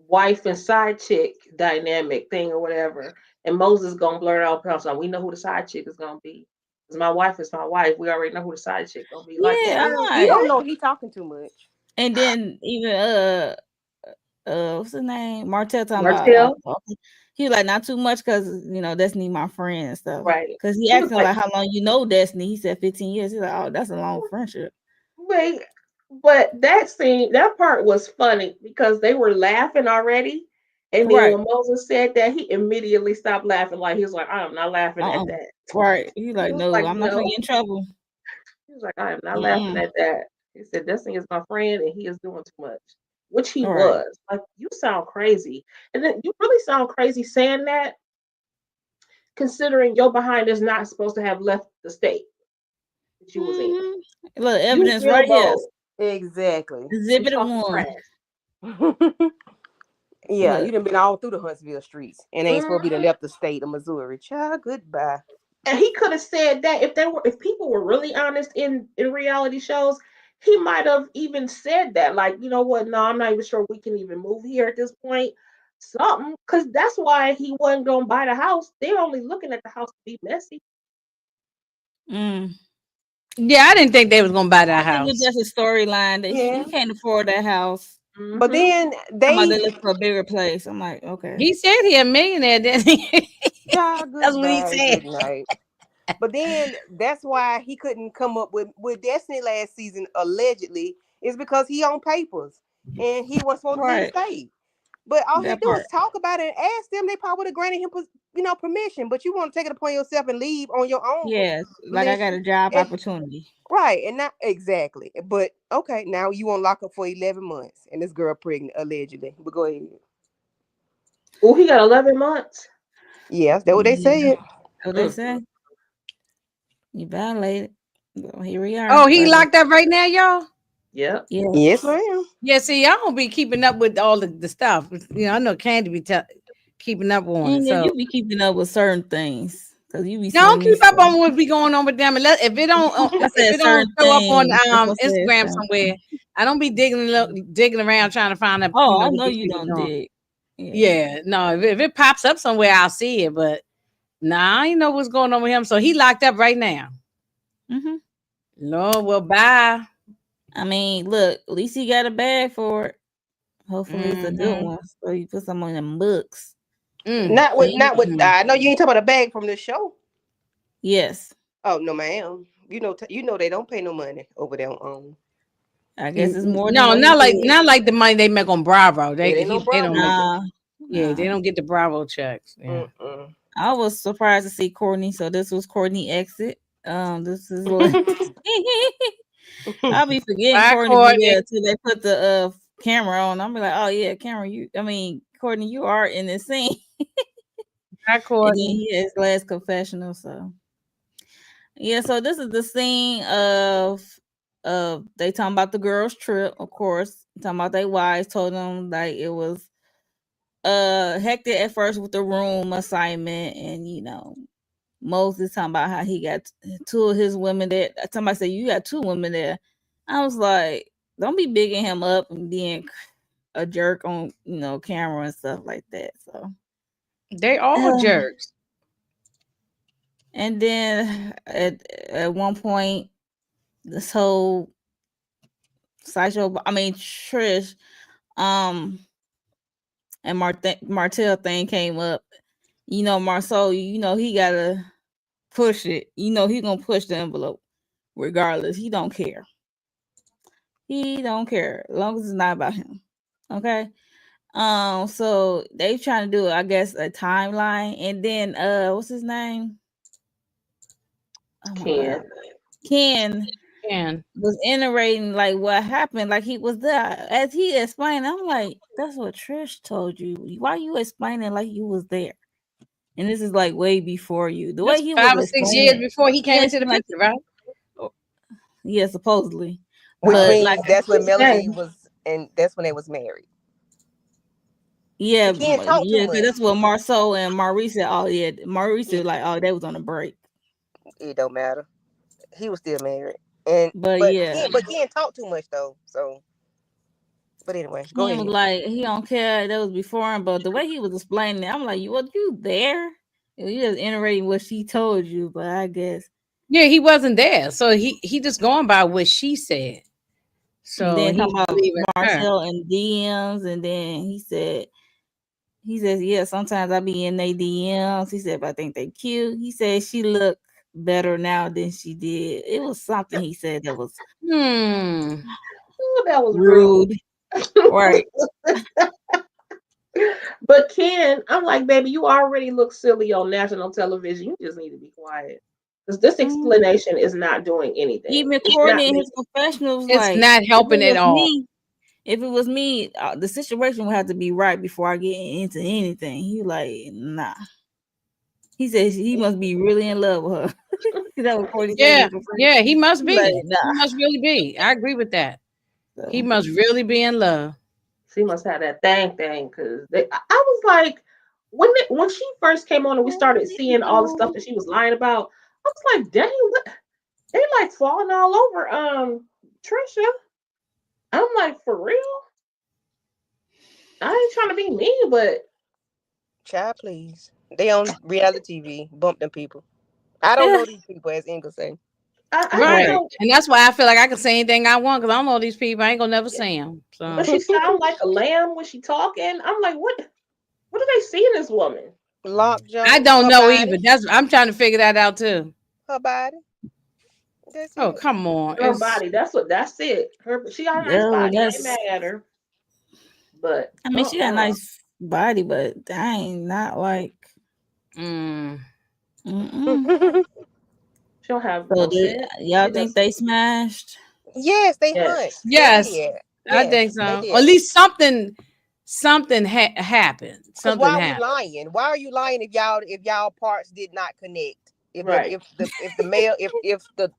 Speaker 2: wife and side chick dynamic thing or whatever, and Moses gonna blurt out, so we know who the side chick is gonna be. Because my wife is my wife. We already know who the side chick gonna be. Like,
Speaker 1: yeah,
Speaker 3: he don't know he talking too much.
Speaker 1: And then even what's his name? Martell talking about he was like, not too much, because Destiny my friend and stuff.
Speaker 2: Right.
Speaker 1: Because he asked him like, how long you know Destiny? He said 15 years. He's like, oh, that's a long friendship.
Speaker 2: Wait, but that part was funny because they were laughing already. And then when Moses said that, he immediately stopped laughing. Like, he was like, I am not laughing at that.
Speaker 1: Right. He's like, no, I'm not gonna get in trouble.
Speaker 2: He was like, I am not laughing at that. He said, Destiny is my friend and he is doing too much, which he was. Like, you sound crazy. And then you really sound crazy saying that, considering your behind is not supposed to have left the state that you was in.
Speaker 1: Look, evidence right here.
Speaker 3: Exactly.
Speaker 1: Exhibit 1.
Speaker 3: Yeah, you done been all through the Huntsville streets and ain't supposed to be the left the state of Missouri. Child, goodbye.
Speaker 2: And he could have said that if people were really honest in reality shows, he might have even said that, like, you know what? No, I'm not even sure we can even move here at this point. Something, because that's why he wasn't going to buy the house. They're only looking at the house to be messy.
Speaker 4: Yeah, I didn't think they was going to buy that house.
Speaker 1: It was just a storyline that he can't afford that house.
Speaker 3: Mm-hmm. But then they
Speaker 1: look for a bigger place. I'm like, okay.
Speaker 4: He said he a millionaire, didn't he? That's what he said.
Speaker 3: But then that's why he couldn't come up with Destiny last season, allegedly, is because he on papers and he wasn't supposed to be in the state. But all he do is talk about it and ask them. They probably would have granted him, permission. But you want to take it upon yourself and leave on your own.
Speaker 1: Yes, like I got a job opportunity.
Speaker 3: Right, and not exactly. But okay, now you want to lock up for 11 months, and this girl pregnant allegedly. But go ahead.
Speaker 2: Oh, he got 11 months.
Speaker 3: Yes, that's what they said.
Speaker 1: What they say? You violated. Well, here we are.
Speaker 4: Oh, he locked up right now, y'all?
Speaker 2: Yep.
Speaker 1: Yeah.
Speaker 3: Yes, ma'am.
Speaker 4: Yeah, see, I don't be keeping up with all the stuff. I know Khandi be keeping up on it. So
Speaker 1: you be keeping up with certain things. Because you be
Speaker 4: don't keep up on what be going on with them. If it don't show up on Instagram somewhere, I don't be digging around trying to find out.
Speaker 1: Oh, I know you don't dig.
Speaker 4: Yeah, no, if it pops up somewhere, I'll see it. But nah, I ain't know what's going on with him. So he locked up right now.
Speaker 1: Mm-hmm.
Speaker 4: Lord, well, bye.
Speaker 1: I mean, look, at least he got a bag for it. Hopefully it's a good one. So you put some on them books.
Speaker 3: Not with. I know you ain't talking about a bag from this show.
Speaker 1: Yes.
Speaker 3: Oh no, ma'am. You know they don't pay no money over there on.
Speaker 1: I guess it's more.
Speaker 4: No, not like the money they make on Bravo. They don't
Speaker 1: make
Speaker 4: they don't get the Bravo checks. Yeah.
Speaker 1: I was surprised to see Courtney. So this was Courtney exit. This is what I'll be forgetting Courtney until they put the camera on. I'm be like, oh yeah, camera. Courtney, you are in the scene.
Speaker 4: Hi,
Speaker 1: And then
Speaker 4: Courtney.
Speaker 1: he had his last confessional. So yeah, so this is the scene of they talking about the girls' trip, of course. Talking about their wives told them like it was hectic at first with the room assignment, and Moses talking about how he got two of his women there. Somebody said you got two women there. I was like, don't be bigging him up and being a jerk on camera and stuff like that. So
Speaker 4: They all jerks.
Speaker 1: and then at one point, this whole sideshow, I mean Trish, and Martell thing came up. Marceau, he gotta push it. He gonna push the envelope regardless. He don't care. He don't care as long as it's not about him. Okay. So they trying to do, I guess, a timeline, and then what's his name? Oh my
Speaker 2: Ken.
Speaker 1: god, Ken
Speaker 4: And
Speaker 1: was iterating like what happened, like he was there as he explained. I'm like, that's what Trish told you. Why you explaining like you was there? And this is like way before you. The way
Speaker 4: that's
Speaker 1: he was
Speaker 4: 5 or 6 years
Speaker 1: explaining,
Speaker 4: before he came
Speaker 1: yeah,
Speaker 4: into the
Speaker 1: like,
Speaker 4: picture, right?
Speaker 1: yeah, supposedly,
Speaker 3: Which
Speaker 1: but
Speaker 3: means
Speaker 1: like,
Speaker 3: that's when
Speaker 2: His
Speaker 3: Melody
Speaker 2: name.
Speaker 3: was, and that's when they was married.
Speaker 1: yeah,
Speaker 3: He can't talk too
Speaker 1: yeah, because
Speaker 3: much.
Speaker 1: that's what Marceau and Maurice said. Oh yeah, Maurice said like, oh, they was on a break.
Speaker 3: It don't matter. He was still married, and
Speaker 1: But
Speaker 3: but
Speaker 1: yeah,
Speaker 3: Ken talk too much though. So, but anyway, go
Speaker 1: Ken was
Speaker 3: ahead.
Speaker 1: like, he don't care. That was before him. But the way he was explaining it, I'm like, you there? You just iterating what she told you. But I guess.
Speaker 4: Yeah, he wasn't there, so he just going by what she said.
Speaker 1: And
Speaker 4: So
Speaker 1: then
Speaker 4: he's
Speaker 1: talking about
Speaker 4: believing her.
Speaker 1: Marcel and DMs, and then he says, yeah, sometimes I be in they DMs. He said, but I think they cute. He said she look better now than she did. It was something he said that was
Speaker 4: Hmm.
Speaker 2: Ooh, that was rude.
Speaker 1: rude. Right.
Speaker 2: But Ken, I'm like, baby, you already look silly on national television. You just need to be quiet. Because this
Speaker 1: Mhm.
Speaker 2: explanation is not doing anything.
Speaker 1: Even
Speaker 2: It's not
Speaker 1: Courtney in his
Speaker 2: making
Speaker 1: confessional was
Speaker 4: It's
Speaker 1: like,
Speaker 4: not helping at all.
Speaker 1: if it was me, the situation would have to be right before I get into anything. He like, nah. He says he must be really in love with her. That was Courtney said in
Speaker 4: Yeah,
Speaker 1: his confession.
Speaker 4: yeah, he must
Speaker 1: He
Speaker 4: be.
Speaker 1: like,
Speaker 4: He
Speaker 1: nah.
Speaker 4: must really be. I agree with that. He
Speaker 1: So,
Speaker 4: must really be in love.
Speaker 2: she must have that thing because I was like, when she first came on and we started seeing all the stuff that she was lying about, I was like, dang, what they like falling all over Trisha. I'm like, for real? I ain't trying to be mean, but
Speaker 3: Child, please. They on reality TV. Bump them people. I don't know these people, as Inga say.
Speaker 2: I just
Speaker 4: Right.
Speaker 2: don't.
Speaker 4: And that's why I feel like I can say anything I want because I don't know these people. I ain't gonna never see them. So
Speaker 2: But she sound like a lamb when she talking. I'm like, what? What do they see in this woman?
Speaker 3: Lockjaw.
Speaker 4: I don't
Speaker 3: Her
Speaker 4: know
Speaker 3: body.
Speaker 4: either. I'm trying to figure that out too.
Speaker 3: Her body. That's
Speaker 4: Oh,
Speaker 3: it.
Speaker 4: come on.
Speaker 2: Her
Speaker 4: It's
Speaker 2: body. That's it. She got a nice
Speaker 1: yo,
Speaker 2: body. I ain't mad at her. But
Speaker 1: I mean, she got a nice body, but dang, not like.
Speaker 4: mm,
Speaker 1: Mm-mm.
Speaker 2: she don't have
Speaker 1: So
Speaker 2: no sense.
Speaker 1: y'all
Speaker 2: She
Speaker 1: think
Speaker 2: just
Speaker 1: they smashed?
Speaker 3: Yes, they
Speaker 2: yes.
Speaker 3: hunched. They
Speaker 4: yes,
Speaker 3: did.
Speaker 4: I
Speaker 3: Yes,
Speaker 4: think so.
Speaker 3: they
Speaker 4: Or at
Speaker 3: did.
Speaker 4: least something happened.
Speaker 3: Because
Speaker 4: Something
Speaker 3: why are we
Speaker 4: happened.
Speaker 3: lying? Why are you lying if y'all parts did not connect? If the
Speaker 2: Right.
Speaker 3: if the male if the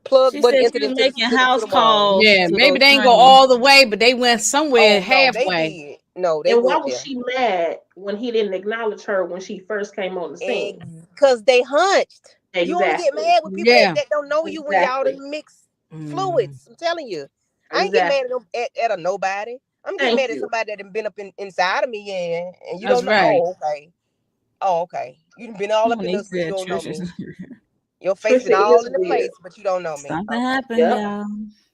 Speaker 3: plug
Speaker 1: She
Speaker 3: wasn't
Speaker 1: said
Speaker 3: entered
Speaker 1: she was
Speaker 3: into the
Speaker 1: making house
Speaker 3: wall.
Speaker 1: calls
Speaker 4: Yeah,
Speaker 1: to
Speaker 4: maybe
Speaker 1: those
Speaker 4: they ain't go
Speaker 1: trains.
Speaker 4: all the way, but they went somewhere
Speaker 3: Oh no, they
Speaker 4: halfway.
Speaker 3: did. No, they
Speaker 2: And why
Speaker 3: went
Speaker 2: was
Speaker 3: there.
Speaker 2: she mad when he didn't acknowledge her when she first came on the scene?
Speaker 3: Because they hunched. You only get
Speaker 2: Exactly.
Speaker 3: mad with people
Speaker 4: Yeah.
Speaker 3: that don't know you when y'all
Speaker 2: Exactly.
Speaker 3: done mix
Speaker 4: Mm.
Speaker 3: fluids. I'm telling you. I ain't get mad
Speaker 2: Exactly.
Speaker 3: at a nobody. I'm getting
Speaker 2: Thank
Speaker 3: mad at
Speaker 2: you.
Speaker 3: somebody that done been up inside of me and you
Speaker 4: That's
Speaker 3: don't know.
Speaker 4: right.
Speaker 3: Oh, okay. Oh, okay. You done been all up in
Speaker 1: Monique
Speaker 3: this, but you
Speaker 1: said
Speaker 3: don't know
Speaker 1: Trisha.
Speaker 3: me. Your face
Speaker 2: Trisha
Speaker 3: been all
Speaker 2: is
Speaker 3: in the
Speaker 2: weird.
Speaker 3: place, but you don't know me.
Speaker 1: Something
Speaker 3: Okay.
Speaker 1: happened,
Speaker 2: Yep.
Speaker 1: y'all.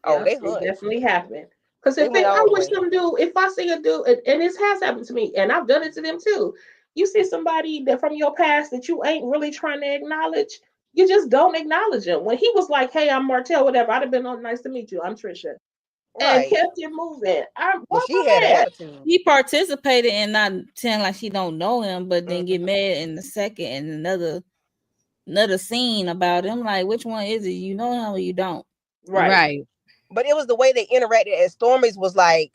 Speaker 3: Oh,
Speaker 2: Yep.
Speaker 3: they
Speaker 2: It
Speaker 3: hunched.
Speaker 2: definitely happened. Because
Speaker 3: They went
Speaker 2: I
Speaker 3: all the
Speaker 2: wish
Speaker 3: way.
Speaker 2: them do, if I see a dude, and this has happened to me, and I've done it to them too. You see somebody that from your past that you ain't really trying to acknowledge, you just don't acknowledge him. When he was like, "Hey, I'm Martell," whatever, I'd have been, "Oh, nice to meet you. I'm Trisha," and
Speaker 3: Right.
Speaker 2: kept it moving.
Speaker 3: But
Speaker 2: Why
Speaker 3: she had an
Speaker 2: am I mad?
Speaker 3: attitude.
Speaker 1: He participated in not saying like she don't know him, but then get
Speaker 3: Mhm.
Speaker 1: mad in the second and another scene about him. Like, which one is it? You know him or you don't?
Speaker 2: Right.
Speaker 4: Right.
Speaker 3: But it was the way they interacted. And Stormy's was like,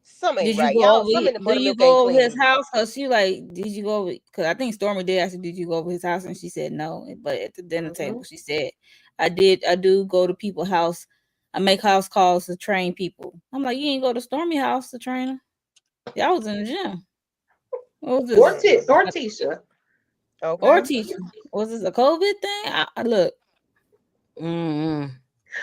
Speaker 3: Something ain't
Speaker 1: Did you
Speaker 3: right,
Speaker 1: go
Speaker 3: y'all.
Speaker 1: over?
Speaker 3: Some in the
Speaker 1: Do you
Speaker 3: buttermilk ain't
Speaker 1: go over his
Speaker 3: clean.
Speaker 1: house? Cause she like, did you go over? Cause I think Stormy did ask her, did you go over his house? And she said no. But at the dinner
Speaker 2: Mm-hmm.
Speaker 1: table, she said, I did. I do go to people's house. I make house calls to train people. I'm like, you ain't go to Stormy house to train her. Y'all was in the gym. What was
Speaker 2: Or,
Speaker 1: this?
Speaker 3: Mm-mm.
Speaker 2: Or Tisha.
Speaker 1: Or
Speaker 3: Okay,
Speaker 1: teacher? Was this a COVID thing? Look,
Speaker 4: Mm-hmm.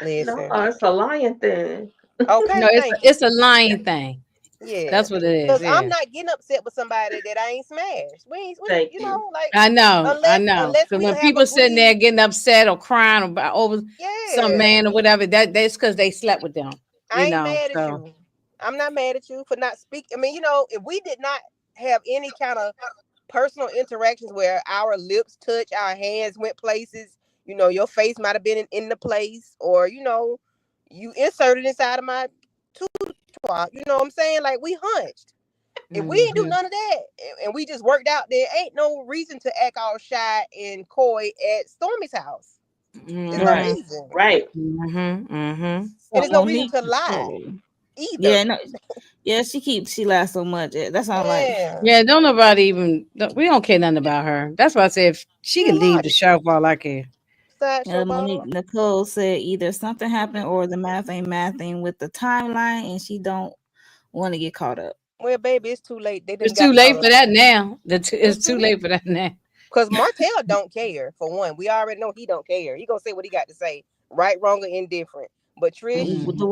Speaker 2: No,
Speaker 3: listen.
Speaker 2: it's a lion thing.
Speaker 4: No,
Speaker 3: Okay,
Speaker 4: it's
Speaker 3: thank you.
Speaker 4: it's a lying thing.
Speaker 3: Yeah,
Speaker 4: That's what it is.
Speaker 3: because I'm
Speaker 4: Yeah,
Speaker 3: not getting upset with somebody that I ain't smashed. We
Speaker 2: Thank
Speaker 3: you
Speaker 2: you.
Speaker 3: know, like
Speaker 4: I know, I
Speaker 3: unless
Speaker 4: know.
Speaker 3: unless
Speaker 4: Because
Speaker 3: we
Speaker 4: when
Speaker 3: have
Speaker 4: people sitting there
Speaker 3: agreed.
Speaker 4: getting upset or crying about over some
Speaker 3: Yeah,
Speaker 4: man or whatever, that's because they slept with them.
Speaker 3: I ain't mad at
Speaker 4: So
Speaker 3: you. I'm not mad at you for not speaking. I mean, if we did not have any kind of personal interactions where our lips touch, our hands went places, your face might have been in the place, or you inserted inside of my tutu. You know what I'm saying? Like we hunched. If we didn't do
Speaker 4: hmm
Speaker 3: none of that and we just worked out, there ain't no reason to act all shy and coy at Stormy's house. There's no
Speaker 1: right.
Speaker 4: hmm
Speaker 3: reason.
Speaker 2: Right.
Speaker 4: hmm
Speaker 3: And
Speaker 1: So
Speaker 3: there's no reason
Speaker 1: Monique,
Speaker 3: to lie
Speaker 1: oh,
Speaker 3: either.
Speaker 1: yeah, no, yeah, she lies so much. That's not like
Speaker 3: Yeah.
Speaker 4: Yeah, don't nobody even. We don't care nothing about her. That's why I said if she
Speaker 3: Real
Speaker 4: can leave the
Speaker 3: life.
Speaker 4: show for all I care.
Speaker 3: Sideshow
Speaker 1: Monique
Speaker 3: ball.
Speaker 1: Nicole said either something happened or the math ain't mathing with the timeline, and she don't want to get caught up.
Speaker 3: Well, baby, it's too late. They didn't
Speaker 4: It's too
Speaker 3: got caught
Speaker 4: late
Speaker 3: up.
Speaker 4: for that now.
Speaker 3: It's
Speaker 4: It's
Speaker 3: too
Speaker 4: too
Speaker 3: late.
Speaker 4: late for that now.
Speaker 3: Because Martell don't care, for one. We already know he don't care. He gonna say what he got to say. Right, wrong, or indifferent. But Trish,
Speaker 1: The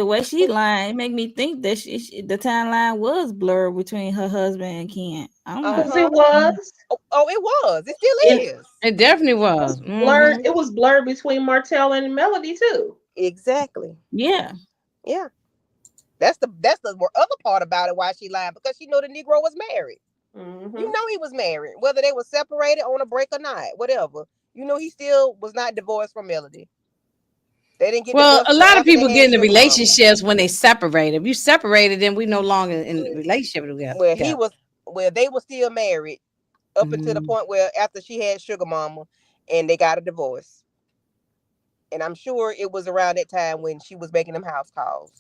Speaker 4: hmm
Speaker 1: way she lying, it make me think that the timeline was blurred between her husband and Ken. I'm not.
Speaker 2: Because it
Speaker 3: uh-huh.
Speaker 2: was.
Speaker 3: Oh, it was. It
Speaker 2: And
Speaker 3: still is.
Speaker 4: It definitely was.
Speaker 2: blurred. It was blurred between Martell and Melody too.
Speaker 3: Exactly.
Speaker 1: Yeah,
Speaker 3: Yeah. That's the other part about it, why she lied, because she know the Negro was married. You
Speaker 2: Mm-hmm.
Speaker 3: know he was married, whether they were separated on a break or not, whatever. He still was not divorced from Melody. They didn't get
Speaker 4: Well,
Speaker 3: divorced
Speaker 4: a
Speaker 3: until
Speaker 4: lot of
Speaker 3: after they
Speaker 4: people
Speaker 3: had
Speaker 4: get into
Speaker 3: sugar mama.
Speaker 4: relationships when they separate. If you separated, then we no longer in a relationship together.
Speaker 3: Where he
Speaker 4: together.
Speaker 3: was, where they were still married up until the
Speaker 4: Mhm.
Speaker 3: point where after she had sugar mama and they got a divorce. And I'm sure it was around that time when she was making them house calls.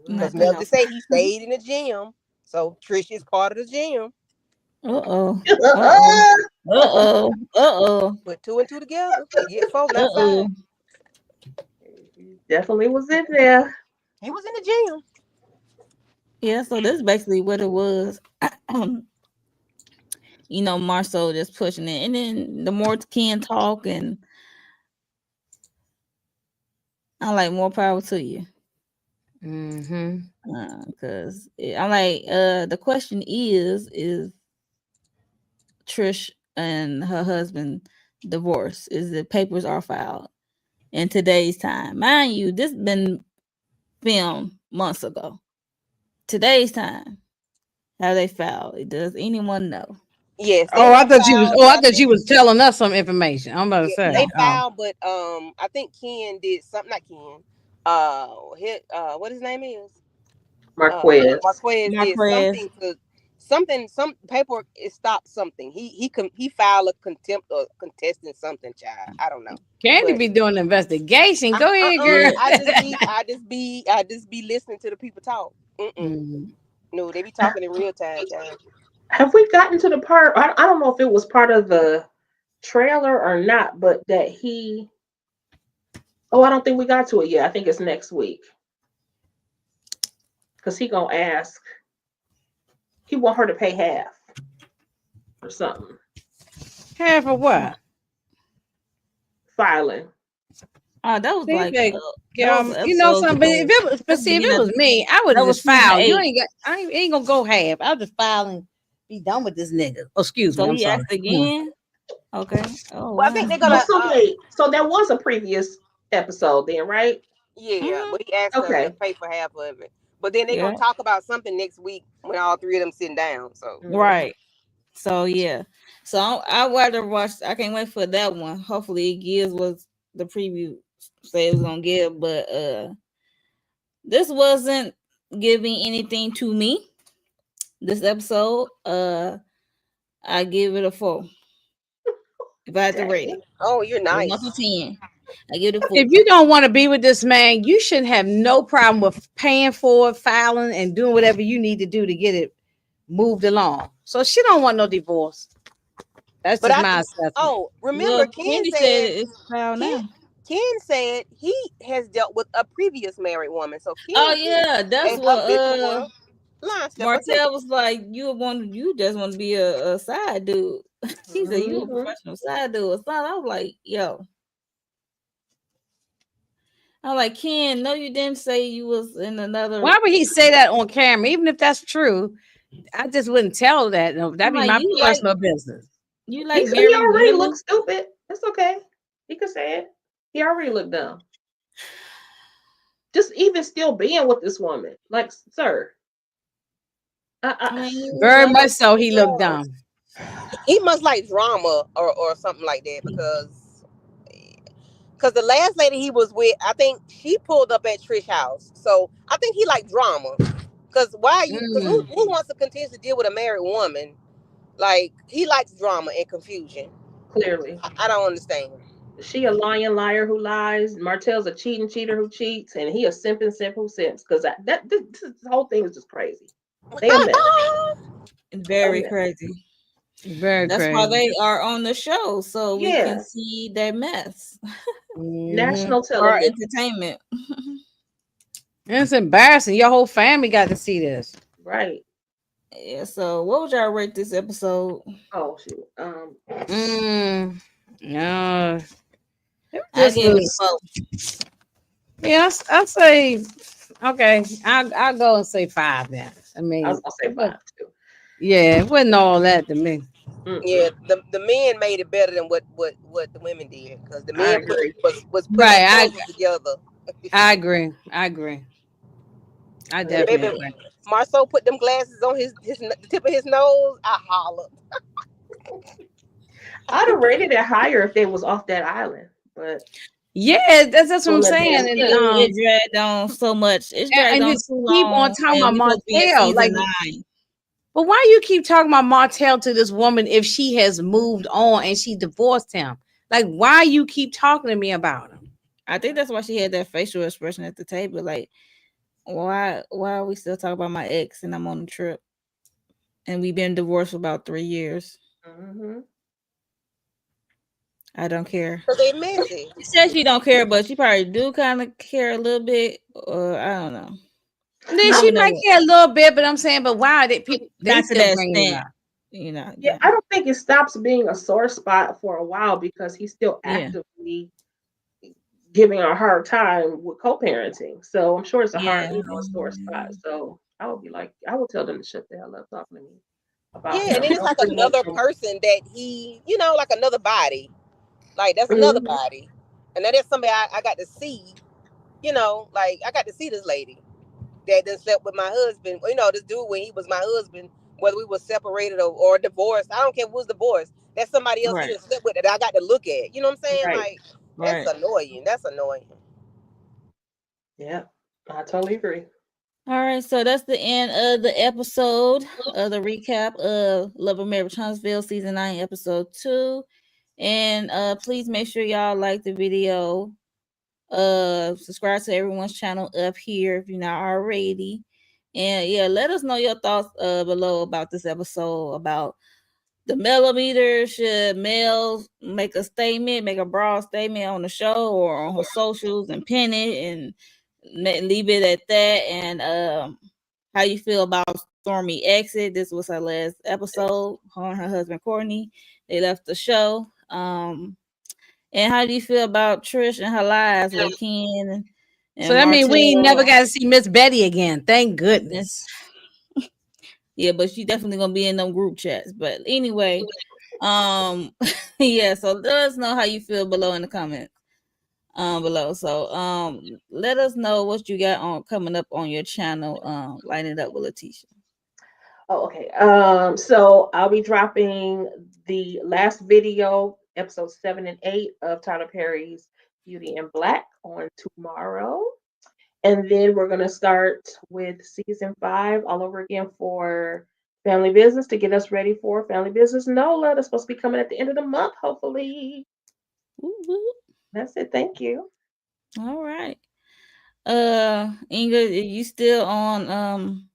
Speaker 3: Because
Speaker 1: nothing
Speaker 3: Melody
Speaker 1: else.
Speaker 3: say he stayed in the gym. So Trish is part of the gym.
Speaker 1: Uh oh. Uh oh. Uh oh. Uh oh.
Speaker 3: Put two and two together. You get four,
Speaker 1: Uh
Speaker 3: not
Speaker 1: oh.
Speaker 3: five.
Speaker 2: Definitely was in there.
Speaker 3: He was in the gym.
Speaker 1: Yeah. So this is basically what it was. Marcel just pushing it, and then the more Ken talk, and I like more power to you.
Speaker 4: Mhm.
Speaker 1: Because I'm like, the question is Trish and her husband divorced? Is the papers are filed in today's time? Mind you, this been filmed months ago. Today's time, have they filed? Does anyone know?
Speaker 3: Yes, they
Speaker 4: Oh, I
Speaker 3: have
Speaker 4: thought you was.
Speaker 3: filed,
Speaker 4: Oh,
Speaker 3: and
Speaker 4: I
Speaker 3: I
Speaker 4: thought you
Speaker 3: think
Speaker 4: was telling us some information. I'm about to
Speaker 3: yeah,
Speaker 4: say.
Speaker 3: they
Speaker 1: No.
Speaker 4: Oh,
Speaker 3: filed, but I think Ken did something. Not Ken. What his name is?
Speaker 2: Marquez.
Speaker 3: Marquez did
Speaker 1: Marquez.
Speaker 3: some paperwork. It stopped something. He filed a contempt or contesting something. Child, I don't know,
Speaker 4: Candy
Speaker 3: but
Speaker 4: be doing the investigation. Go ahead,
Speaker 1: Yeah.
Speaker 4: girl.
Speaker 3: I just be listening to the people talk.
Speaker 4: Mhm.
Speaker 3: No, they be talking in real time, child.
Speaker 2: Have we gotten to the part? I don't know if it was part of the trailer or not, but that he. Oh, I don't think we got to it yet. I think it's next week because he gonna ask. He want her to pay half or something.
Speaker 4: Half of what?
Speaker 2: Filing.
Speaker 1: That was
Speaker 4: See,
Speaker 1: like
Speaker 4: they,
Speaker 1: that was episodes
Speaker 4: something. But
Speaker 1: ago.
Speaker 4: if it was, but
Speaker 1: That's the
Speaker 4: see, if it
Speaker 1: beginning.
Speaker 4: was me, I would
Speaker 1: That
Speaker 4: have
Speaker 1: was
Speaker 4: just
Speaker 1: season
Speaker 4: filed. You
Speaker 1: 8.
Speaker 4: ain't got. I ain't gonna go half. I'll just file and be done with this nigga. Oh, excuse me.
Speaker 1: So
Speaker 4: I'm
Speaker 1: he
Speaker 4: sorry.
Speaker 1: asked again. Okay. Oh
Speaker 3: Well, I think
Speaker 1: wow.
Speaker 3: they're
Speaker 2: Oh,
Speaker 3: gonna.
Speaker 2: so wait. So there was a previous episode then, right?
Speaker 3: Yeah,
Speaker 1: Hmm.
Speaker 3: but he asked her to
Speaker 2: Okay.
Speaker 3: pay for half of it. But then they're
Speaker 1: Yeah.
Speaker 3: gonna talk about something next week when all three of them sitting down. So
Speaker 2: Mhm.
Speaker 1: Right. So yeah. So I rather watch. I can't wait for that one. Hopefully, it gives what the preview say it was gonna give, but this wasn't giving anything to me. This episode, I give it a 4. If I had to rate
Speaker 2: Dang.
Speaker 1: it,
Speaker 3: oh, you're
Speaker 1: from 1 to
Speaker 3: nice.
Speaker 1: 10. I give it a 4.
Speaker 4: If you don't want to be with this man, you shouldn't have no problem with paying for it, filing, and doing whatever you need to do to get it moved along. So she don't want no divorce. That's
Speaker 3: But
Speaker 4: just
Speaker 3: I
Speaker 4: my assessment.
Speaker 3: remember
Speaker 1: Well,
Speaker 3: Ken
Speaker 1: Candy said
Speaker 3: said
Speaker 1: it's foul
Speaker 3: Ken
Speaker 1: now.
Speaker 3: Ken said he has dealt with a previous married woman. So
Speaker 1: Oh
Speaker 3: Ken is
Speaker 1: yeah, that's
Speaker 3: a
Speaker 1: what
Speaker 3: habitual line stepper too.
Speaker 1: Martell was like. You just want to be a side dude. She said you a
Speaker 2: Mhm.
Speaker 1: professional side dude or something. I was like, yo. I'm like, Ken, no, you didn't say you was in another.
Speaker 4: Why would he say that on camera? Even if that's true, I just wouldn't tell that. No,
Speaker 1: I'm
Speaker 4: that'd be
Speaker 1: like,
Speaker 4: my personal business.
Speaker 1: you
Speaker 2: He
Speaker 1: like
Speaker 2: said he
Speaker 1: married
Speaker 2: already
Speaker 1: women.
Speaker 2: looked stupid. It's okay. He could say it. He already looked dumb. Just even still being with this woman, like, sir.
Speaker 1: I mean, he was
Speaker 4: Very
Speaker 1: like,
Speaker 4: much so. He looked
Speaker 2: Girl.
Speaker 4: dumb.
Speaker 3: He must like drama or something like that because the last lady he was with, I think she pulled up at Trish house. So I think he like drama. Because why you? Because
Speaker 4: Mm.
Speaker 3: who wants to continue to deal with a married woman? Like he likes drama and confusion.
Speaker 2: Clearly.
Speaker 3: I don't understand.
Speaker 2: She a lying liar who lies. Martell's a cheating cheater who cheats, and he a simping simp who simps. Because this whole thing is just crazy. They a mess. A
Speaker 1: very
Speaker 2: mess.
Speaker 1: crazy.
Speaker 4: Very
Speaker 1: That's why
Speaker 4: crazy.
Speaker 1: they are on the show, so we can
Speaker 2: Yeah.
Speaker 1: see their mess
Speaker 4: Hmm.
Speaker 2: National
Speaker 1: for our
Speaker 2: television.
Speaker 1: entertainment.
Speaker 4: It's embarrassing. Your whole family got to see this.
Speaker 2: Right.
Speaker 1: Yeah. So, what would y'all rate this episode?
Speaker 2: Oh shoot.
Speaker 4: No,
Speaker 1: I
Speaker 4: this
Speaker 1: gave it a
Speaker 4: was
Speaker 1: 4.
Speaker 4: yes. I say okay. I'll go and say 5 then. I
Speaker 2: I was
Speaker 4: mean,
Speaker 2: gonna say 5 too.
Speaker 4: yeah, it wasn't all that to me.
Speaker 3: Yeah,
Speaker 2: Mm-mm.
Speaker 3: the men made it better than what the women did because the
Speaker 2: I
Speaker 3: men
Speaker 2: agree.
Speaker 3: was putting their
Speaker 4: Right.
Speaker 3: puzzles together.
Speaker 4: I agree. I agree. I
Speaker 2: They-
Speaker 4: definitely
Speaker 3: Baby,
Speaker 4: agree.
Speaker 3: Marceau put them glasses on the tip of his nose. I hollered.
Speaker 2: I'd have rated it higher if they was off that island, but
Speaker 4: Yeah, that's what
Speaker 2: on
Speaker 4: I'm
Speaker 2: that
Speaker 4: saying.
Speaker 2: damn
Speaker 4: And
Speaker 2: ship.
Speaker 1: It dragged on so much. It's dragged
Speaker 4: and
Speaker 1: on
Speaker 4: just
Speaker 1: too
Speaker 4: keep on
Speaker 1: long,
Speaker 4: talking
Speaker 1: and
Speaker 4: about
Speaker 1: we supposed to be in
Speaker 4: Martell. Like,
Speaker 1: season 9.
Speaker 4: but why you keep talking about Martell to this woman if she has moved on and she divorced him? Like, why you keep talking to me about him?
Speaker 1: I think that's why she had that facial expression at the table. Like, why are we still talking about my ex and I'm on the trip and we've been divorced for about 3 years?
Speaker 2: Hmm.
Speaker 1: I don't care.
Speaker 3: Because they messy.
Speaker 1: She said she don't care, but she probably do kind of care a little bit. Or I don't know.
Speaker 4: And then
Speaker 1: You
Speaker 4: she
Speaker 1: never
Speaker 4: might
Speaker 1: know.
Speaker 4: care a little bit, but I'm saying, but why they people they
Speaker 1: Not to
Speaker 4: still
Speaker 1: that
Speaker 4: bringing it
Speaker 1: extent,
Speaker 4: up?
Speaker 2: Yeah,
Speaker 1: Yeah.
Speaker 2: I don't think it stops being a sore spot for a while because he's still
Speaker 1: Yeah.
Speaker 2: actively giving her a hard time with co-parenting. So I'm sure it's a hard,
Speaker 1: Yeah.
Speaker 2: a sore spot. So I would be like, I would tell them to shut the hell up talking to me about
Speaker 3: Yeah, and
Speaker 2: him.
Speaker 3: then it's
Speaker 2: Don't
Speaker 3: like
Speaker 2: bring up
Speaker 3: another
Speaker 2: no.
Speaker 3: person that he, like another body. Like that's another
Speaker 2: Mhm.
Speaker 3: body. And that is somebody I got to see, like I got to see this lady that done slept with my husband. This dude when he was my husband, whether we were separated or divorced. I don't care if it was divorced. That's somebody else he
Speaker 1: Right.
Speaker 3: done slept with that I got to look at. You know what I'm saying?
Speaker 2: Right.
Speaker 3: Like, that's
Speaker 1: Right.
Speaker 3: annoying. That's annoying.
Speaker 2: Yeah, I totally agree.
Speaker 1: All right. So that's the end of the episode of the recap of Love and Marriage Huntsville season 9, episode 2. And please make sure y'all like the video. Subscribe to everyone's channel up here if you're not already. And yeah, let us know your thoughts below about this episode, about the millimeter. Should males make a statement, make a broad statement on the show or on her socials and pin it and leave it at that? And how you feel about Stormy exit? This was her last episode. Her and her husband Courtney, they left the show. And how do you feel about Trish and her lies with Ken
Speaker 4: So
Speaker 1: and
Speaker 4: that means we ain't never
Speaker 1: Martell?
Speaker 4: got to see Miss Betty again. Thank goodness.
Speaker 1: Yeah, but she definitely gonna be in them group chats. But anyway, yeah. So let us know how you feel below in the comments. Below. So let us know what you got on coming up on your channel. Light it up with Letitia.
Speaker 2: Oh, okay. So I'll be dropping the last video, episode 7 and 8 of Tyler Perry's Beauty in Black on tomorrow. And then we're gonna start with season 5 all over again for Family Business to get us ready for Family Business NOLA. That's supposed to be coming at the end of the month, hopefully.
Speaker 1: Woo-woo.
Speaker 2: That's it. Thank you.
Speaker 1: All right. Ingrid, you still on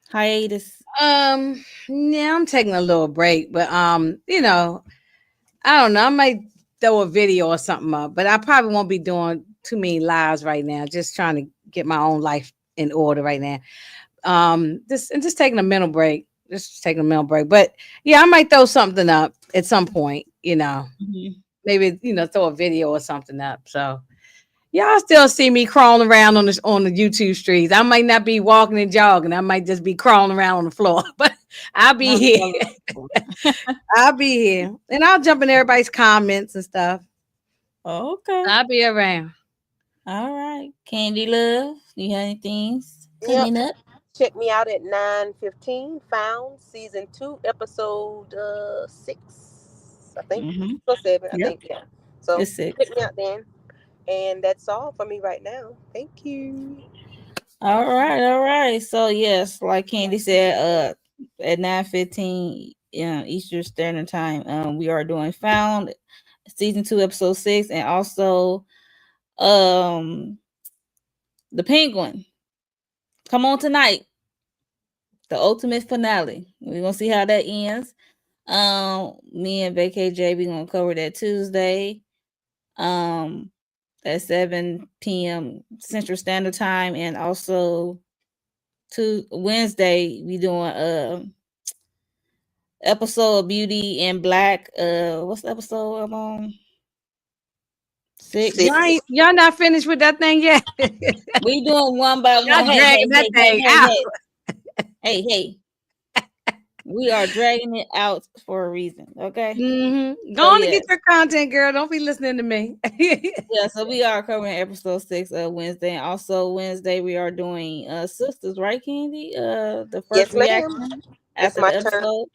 Speaker 1: hiatus?
Speaker 4: Yeah, I'm taking a little break, but I don't know. I might throw a video or something up, but I probably won't be doing too many lives right now. Just trying to get my own life in order right now. Just taking a mental break. Just taking a mental break. But yeah, I might throw something up at some point.
Speaker 1: Mhm.
Speaker 4: Maybe throw a video or something up. So y'all still see me crawling around on the YouTube streets. I might not be walking and jogging. I might just be crawling around on the floor, but I'll be
Speaker 1: I'm
Speaker 4: here.
Speaker 1: telling
Speaker 4: I'll be here, and I'll jump in everybody's comments and stuff.
Speaker 1: Okay.
Speaker 4: I'll be around.
Speaker 1: All right. Candy Love, you have anything
Speaker 3: Yep.
Speaker 1: coming up?
Speaker 3: Check me out at 9:15. Found season 2, episode 6. I think
Speaker 1: Mm-hmm.
Speaker 3: or 7. I
Speaker 1: Yep.
Speaker 3: think, yeah. So
Speaker 1: It's 6.
Speaker 3: check me out then. And that's all for me right now. Thank you.
Speaker 1: All right, all right. So yes, like Candy said, at 9:15 Eastern Standard Time, we are doing Found season 2, episode 6, and also um the Penguin. Come on tonight, the ultimate finale. We're gonna see how that ends. Me and VKJ, we gonna cover that Tuesday. Um, at 7 p.m. Central Standard Time, and also to Wednesday we doing episode of Beauty in Black. What's the episode I'm on? 6.
Speaker 3: Six.
Speaker 4: Y'all not finished with that thing yet.
Speaker 1: We doing one by
Speaker 4: Y'all
Speaker 1: one. Hey,
Speaker 4: dragging
Speaker 1: hey,
Speaker 4: that
Speaker 1: hey, hey,
Speaker 4: thing
Speaker 1: hey,
Speaker 4: out.
Speaker 1: hey, hey, hey. We are dragging it out for a reason. Okay.
Speaker 4: Mm-hmm. Go
Speaker 1: So
Speaker 4: on and
Speaker 1: yeah,
Speaker 4: get your content, girl. Don't be listening to me.
Speaker 1: yeah. So we are covering episode 6 Wednesday, and also Wednesday we are doing Sisters, right, Candy? The first
Speaker 3: Yes, ma'am.
Speaker 1: reaction
Speaker 3: It's
Speaker 1: after
Speaker 3: my
Speaker 1: the
Speaker 3: turn.
Speaker 1: episode.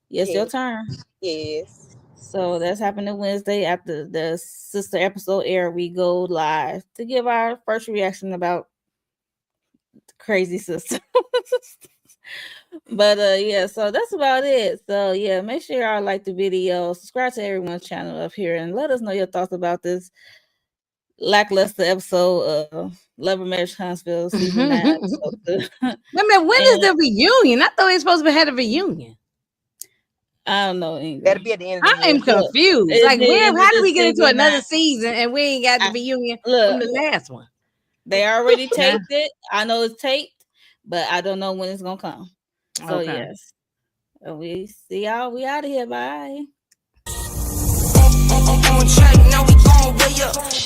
Speaker 1: Yes, your
Speaker 3: Yes.
Speaker 1: turn.
Speaker 3: Yes.
Speaker 1: So that's happening Wednesday after the sister episode air. We go live to give our first reaction about Crazy Sister. But yeah, so that's about it. So yeah, make sure y'all like the video, subscribe to everyone's channel up here, and let us know your thoughts about this lackluster episode of Love and Marriage Huntsville season 9, episode 2.
Speaker 4: Wait a minute, when is
Speaker 1: And
Speaker 4: the reunion? I thought they were supposed to have a reunion.
Speaker 1: I don't know
Speaker 3: That'll
Speaker 1: English.
Speaker 3: be at the end of the
Speaker 4: I am
Speaker 3: year.
Speaker 1: Look,
Speaker 4: confused.
Speaker 1: it's
Speaker 4: Like,
Speaker 1: the end of
Speaker 4: how did
Speaker 1: this
Speaker 4: we get into
Speaker 1: season 9.
Speaker 4: another season and we ain't got the reunion from
Speaker 1: Look,
Speaker 4: the last one?
Speaker 1: they already
Speaker 4: Nah.
Speaker 1: taped it. I know it's taped, but I don't know when it's gonna come. So
Speaker 4: Okay.
Speaker 1: yes. We see y'all. We out of here. Bye.
Speaker 5: On track, now we going way up.